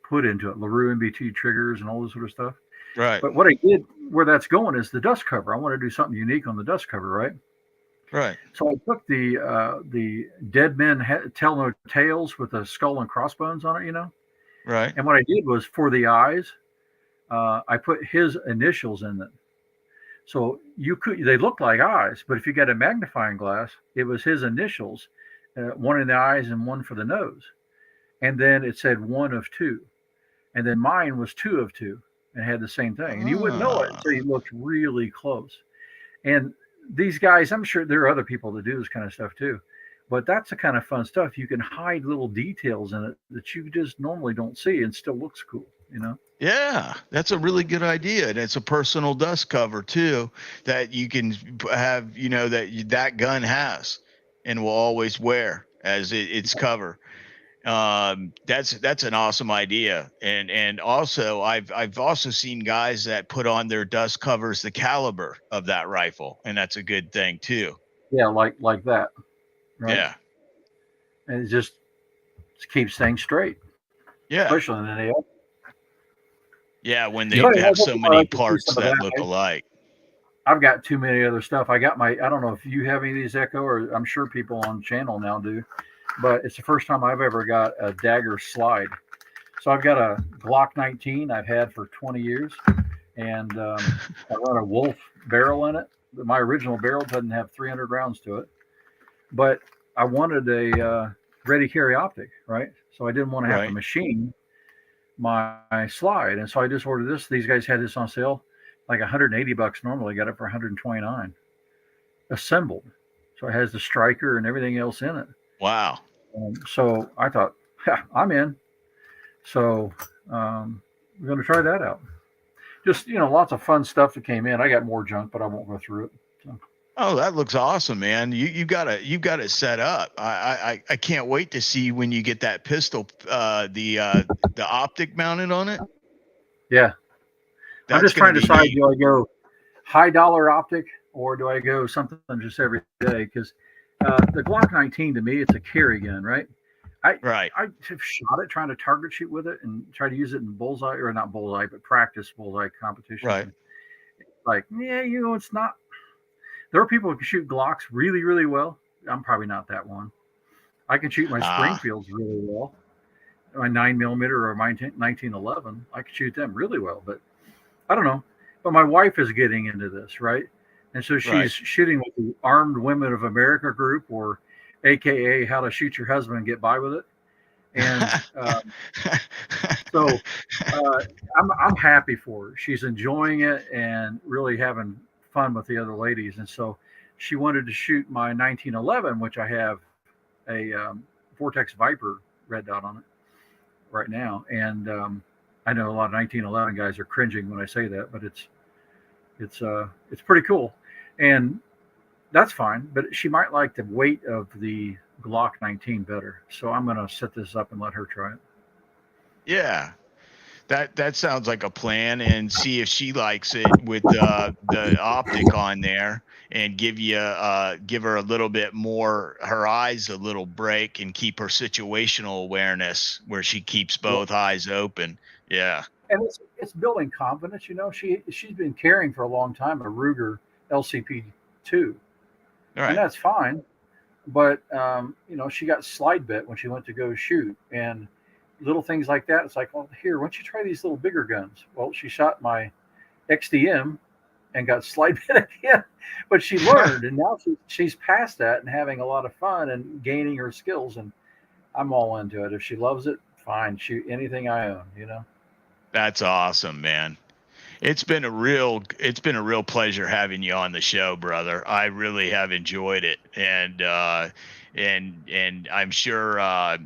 put into it. LaRue MBT triggers and all this sort of stuff. Right. But what I did, where that's going, is the dust cover. I want to do something unique on the dust cover, right? Right. So I took the Dead Men Tell No Tales with the skull and crossbones on it, Right. And what I did was, for the eyes, I put his initials in it. So they look like eyes, but if you get a magnifying glass, it was his initials, one in the eyes and one for the nose. And then it said 1 of 2. And then mine was 2 of 2 and had the same thing. And you wouldn't know it until you looked really close. And these guys, I'm sure there are other people that do this kind of stuff too, but that's the kind of fun stuff. You can hide little details in it that you just normally don't see and still looks cool, Yeah, that's a really good idea. And it's a personal dust cover too, that you can have, that gun has and will always wear as its cover. That's an awesome idea. And also I've also seen guys that put on their dust covers the caliber of that rifle, and that's a good thing too. Yeah, like that. Right? Yeah. And it just keeps things straight. Yeah. Especially in the AR. Yeah, when they have so many parts that look alike. I've got too many other stuff. I don't know if you have any of these, Echo, or I'm sure people on channel now do, but it's the first time I've ever got a dagger slide. So I've got a Glock 19 I've had for 20 years, and I run a Wolf barrel in it. My original barrel doesn't have 300 rounds to it, but I wanted a ready carry optic, right? So I didn't want to have to machine my slide, and so I just ordered this. These guys had this on sale, like $180 normally. Got it for $129, assembled. So it has the striker and everything else in it. Wow. So I thought, I'm in. So we're going to try that out. Just, lots of fun stuff that came in. I got more junk, but I won't go through it. So. Oh, that looks awesome, man. You got it set up. I can't wait to see when you get that pistol, the optic mounted on it. Yeah. I'm just trying to decide, do I go high dollar optic or do I go something just every day? Because the Glock 19, to me, it's a carry gun, right? I have shot it trying to target shoot with it and try to use it in bullseye, or not bullseye, but practice bullseye competition. Right. Like, it's not. There are people who can shoot Glocks really, really well. I'm probably not that one. I can shoot my Springfields really well. My 9mm or my 1911, I can shoot them really well. But I don't know. But my wife is getting into this, right? And so she's shooting with the Armed Women of America group, or AKA How to Shoot Your Husband and Get By With It. And so I'm happy for her. She's enjoying it and really having fun with the other ladies. And so she wanted to shoot my 1911, which I have a Vortex Viper red dot on it right now. And I know a lot of 1911 guys are cringing when I say that, but it's pretty cool. And that's fine, but she might like the weight of the Glock 19 better. So I'm going to set this up and let her try it. Yeah. That sounds like a plan, and see if she likes it with the optic on there, and give her a little bit more, her eyes a little break, and keep her situational awareness where she keeps both eyes open. Yeah. And it's building confidence. She's been carrying for a long time a Ruger LCP2, and that's fine. But she got slide bit when she went to go shoot, and little things like that. It's like, well, here, why don't you try these little bigger guns? Well, she shot my XDM and got slide bit again, but she learned, and now she's past that and having a lot of fun and gaining her skills. And I'm all into it. If she loves it, fine. Shoot anything I own, you know. That's awesome, man. It's been a real pleasure having you on the show, brother. I really have enjoyed it, and I'm sure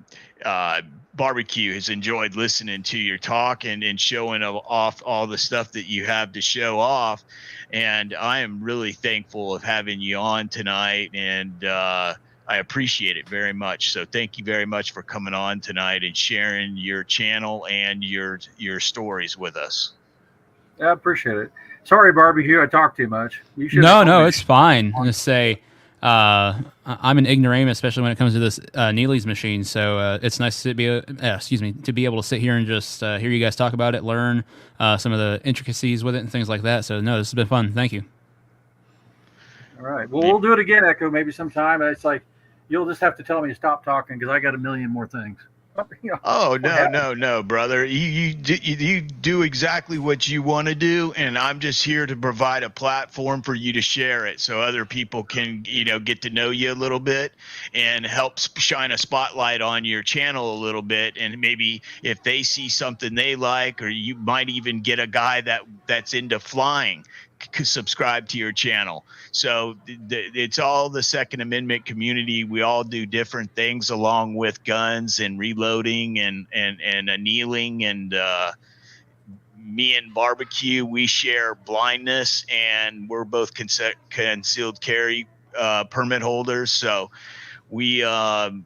Barbecue has enjoyed listening to your talk and showing off all the stuff that you have to show off. And I am really thankful of having you on tonight, and I appreciate it very much. So thank you very much for coming on tonight and sharing your channel and your stories with us. Yeah, I appreciate it. Sorry, Barbecue, I talk too much. You should. No, it's fine. Just say I'm an ignoramus, especially when it comes to this Neely's machine. So it's nice to be to be able to sit here and just hear you guys talk about it, learn some of the intricacies with it and things like that. So no, this has been fun. Thank you. All right. Well, we'll do it again, Echo, maybe sometime. It's like you'll just have to tell me to stop talking because I got a million more things. Oh, no, brother. You do exactly what you want to do, and I'm just here to provide a platform for you to share it so other people can, get to know you a little bit and help shine a spotlight on your channel a little bit. And maybe if they see something they like, or you might even get a guy that's into flying subscribe to your channel. So it's all the Second Amendment community. We all do different things along with guns and reloading and annealing. And me and Barbecue, we share blindness, and we're both concealed carry permit holders. So we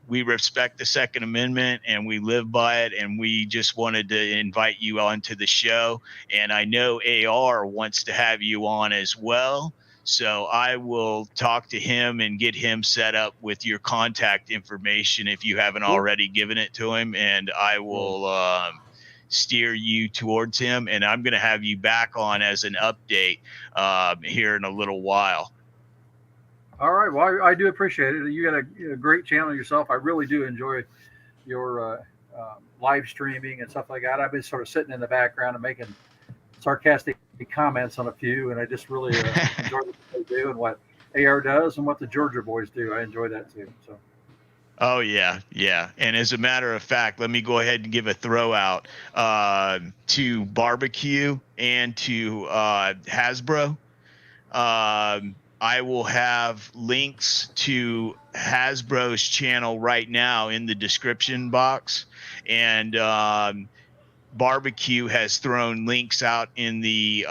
respect the Second Amendment and we live by it, and we just wanted to invite you onto the show. And I know AR wants to have you on as well, so I will talk to him and get him set up with your contact information if you haven't already given it to him, and I will steer you towards him. And I'm going to have you back on as an update here in a little while. All right. Well, I do appreciate it. You got a great channel yourself. I really do enjoy your live streaming and stuff like that. I've been sort of sitting in the background and making sarcastic comments on a few, and I just really enjoy what they do and what AR does and what the Georgia boys do. I enjoy that too. So. Oh, yeah. And as a matter of fact, let me go ahead and give a throw out to Barbecue and to Hazzbro. I will have links to Hazzbro's channel right now in the description box, and Barbecue has thrown links out in the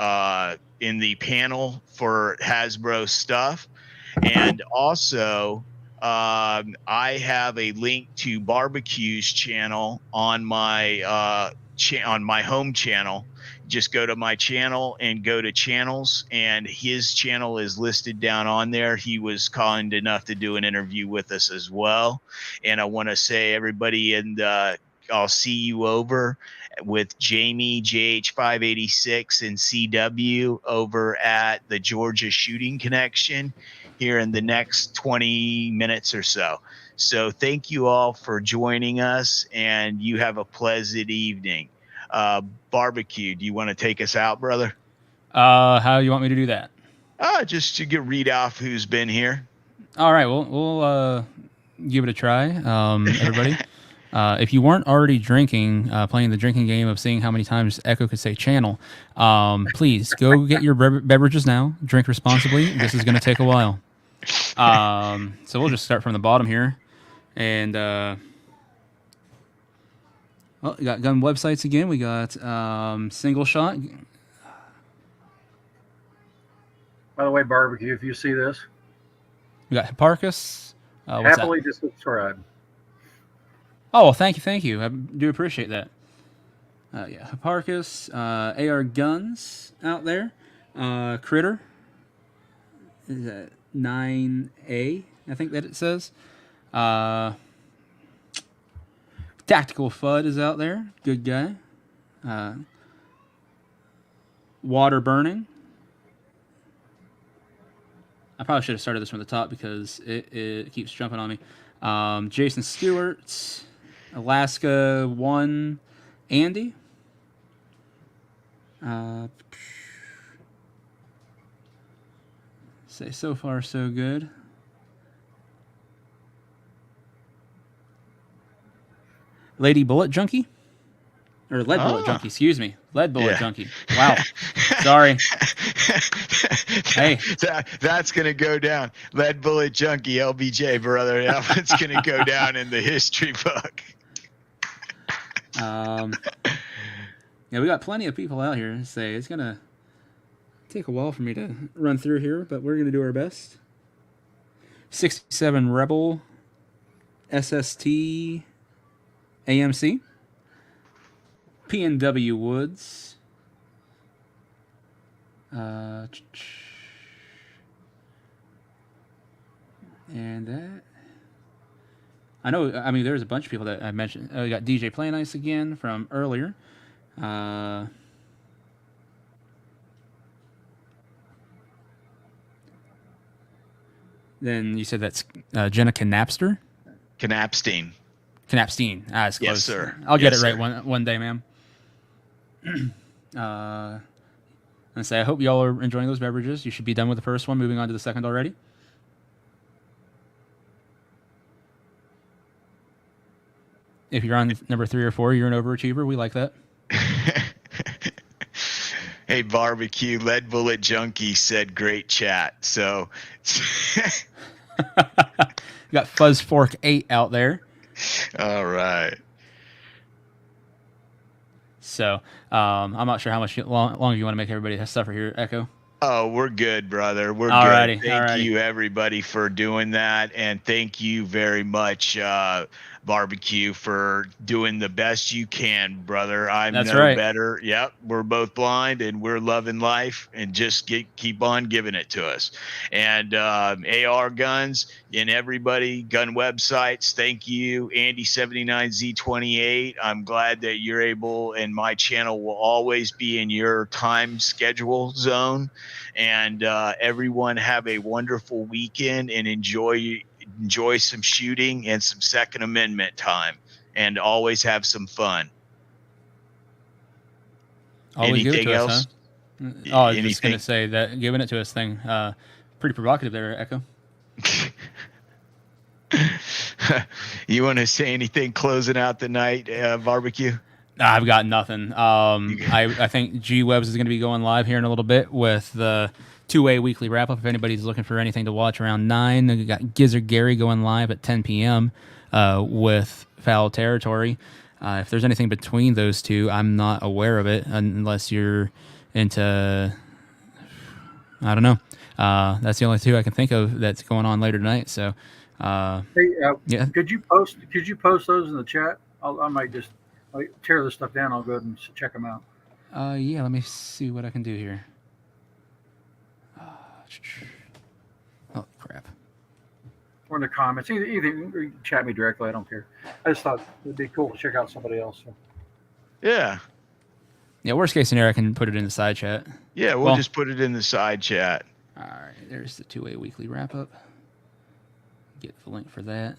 panel for Hasbro stuff. And also I have a link to Barbecue's channel on my on my home channel. Just go to my channel and go to channels, and his channel is listed down on there. He was kind enough to do an interview with us as well. And I want to say, everybody, and I'll see you over with Jamie JH586 and CW over at the Georgia Shooting Connection here in the next 20 minutes or so. So thank you all for joining us, and you have a pleasant evening. Barbecue, do you want to take us out, brother? How do you want me to do that? Just to read off who's been here. All right, we'll give it a try, everybody. If you weren't already drinking, playing the drinking game of seeing how many times Echo could say channel, please go get your beverages now. Drink responsibly. This is going to take a while. So we'll just start from the bottom here. And we got gun websites again. We got Single Shot. By the way, Barbecue, if you see this, we got Hipparchus. Happily to subscribe. Oh, well, thank you. I do appreciate that. Yeah, Hipparchus, AR Guns out there. Critter is that 9A, I think that it says. Tactical Fud is out there. Good guy. Water Burning. I probably should have started this from the top because it keeps jumping on me. Jason Stewart. Alaska 1. Andy. Say so far so good. Lady Bullet Junkie? Or Lead Bullet Junkie, excuse me. Lead Bullet Junkie. Wow. Sorry. Hey. That's going to go down. Lead Bullet Junkie, LBJ, brother. That's going to go down in the history book. Yeah, we got plenty of people out here. Say it's going to take a while for me to run through here, but we're going to do our best. 67 Rebel SST AMC. P&W Woods. And that. I know, I mean, there's a bunch of people that I mentioned. We got DJ Play Nice again from earlier. Then you said that's Jenna Knapster? Knapstein. Knapstein. Ah, it's close. Yes, sir. I'll get it right one day, ma'am. And say, I hope y'all are enjoying those beverages. You should be done with the first one, moving on to the second already. If you're on number 3 or 4, you're an overachiever. We like that. Hey, Barbecue, Lead Bullet Junkie said great chat. So you got Fuzz Fork 8 out there. All right. So I'm not sure how much longer you want to make everybody suffer here, Echo. Oh, we're good, brother. We're Alrighty, good. Thank you, everybody, for doing that. And thank you very much, Barbecue, for doing the best you can, brother. That's right. Better. Yep, we're both blind, and we're loving life, and just keep on giving it to us. And AR Guns and everybody, gun websites, thank you. Andy79Z28, I'm glad that you're able, and my channel will always be in your time schedule zone. And everyone have a wonderful weekend and enjoy some shooting and some Second Amendment time, and always have some fun. Always anything else? Huh? Oh, I was just going to say that giving it to us thing, pretty provocative there, Echo. You want to say anything closing out the night, Barbecue? I've got nothing. I think G-Webs is going to be going live here in a little bit with the two-way weekly wrap-up. If anybody's looking for anything to watch around 9, we got Gizzard Gary going live at 10 p.m. With Foul Territory. If there's anything between those two, I'm not aware of it unless you're into, I don't know. That's the only two I can think of that's going on later tonight. So, yeah. Could you post those in the chat? I might just tear this stuff down. I'll go ahead and check them out. Yeah, let me see what I can do here. Oh, crap. Or in the comments. Either chat me directly. I don't care. I just thought it'd be cool to check out somebody else. So. Yeah. Yeah, worst case scenario, I can put it in the side chat. Yeah, we'll just put it in the side chat. All right, there's the two-way weekly wrap-up. Get the link for that.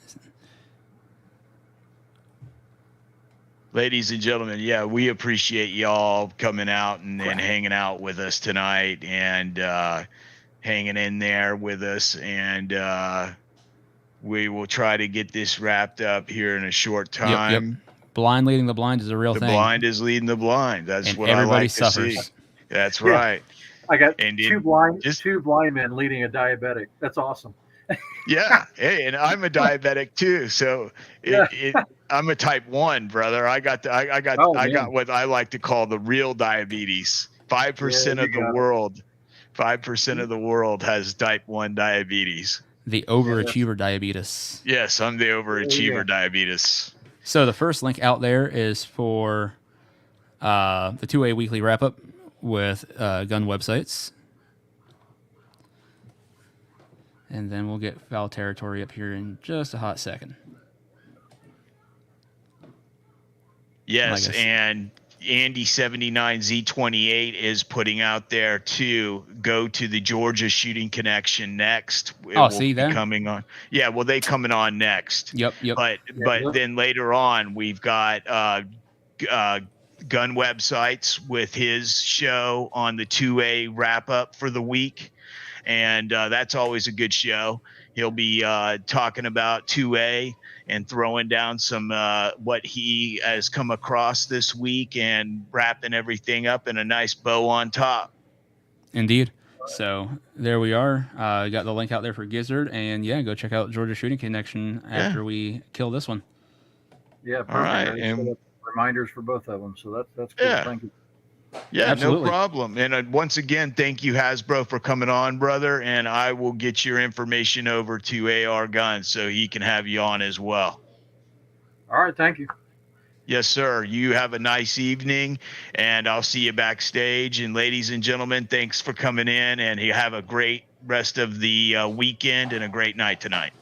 Ladies and gentlemen, yeah, we appreciate y'all coming out and hanging out with us tonight, and hanging in there with us. And we will try to get this wrapped up here in a short time. Yep. Blind leading the blind is a real thing. The blind is leading the blind. That's what I like to see. That's right. I got two blind men leading a diabetic. That's awesome. Yeah. Hey, and I'm a diabetic too. So I'm a type 1, brother. I got what I like to call the real diabetes. 5% of the world. 5% of the world has type 1 diabetes. The overachiever diabetes. Yes, I'm the overachiever diabetes. So the first link out there is for the two-way weekly wrap-up with gun websites. And then we'll get Foul Territory up here in just a hot second. Yes, and Andy79Z28 is putting out there to go to the Georgia Shooting Connection next. Coming on. Yeah, well, they coming on next. Yep. But then later on, we've got gun websites with his show on the 2A wrap up for the week. And that's always a good show. He'll be talking about 2A and throwing down some what he has come across this week and wrapping everything up in a nice bow on top. Indeed. So there we are. Got the link out there for Gizzard, and yeah, go check out Georgia Shooting Connection after we kill this one. Yeah, perfect. All right. I set up reminders for both of them, so that's cool. Yeah. Thank you. Yeah, Absolutely. no problem. And once again, thank you, Hazzbro, for coming on, brother. And I will get your information over to AR Guns so he can have you on as well. All right, thank you. Yes, sir. You have a nice evening, and I'll see you backstage. And ladies and gentlemen, thanks for coming in, and you have a great rest of the weekend and a great night tonight.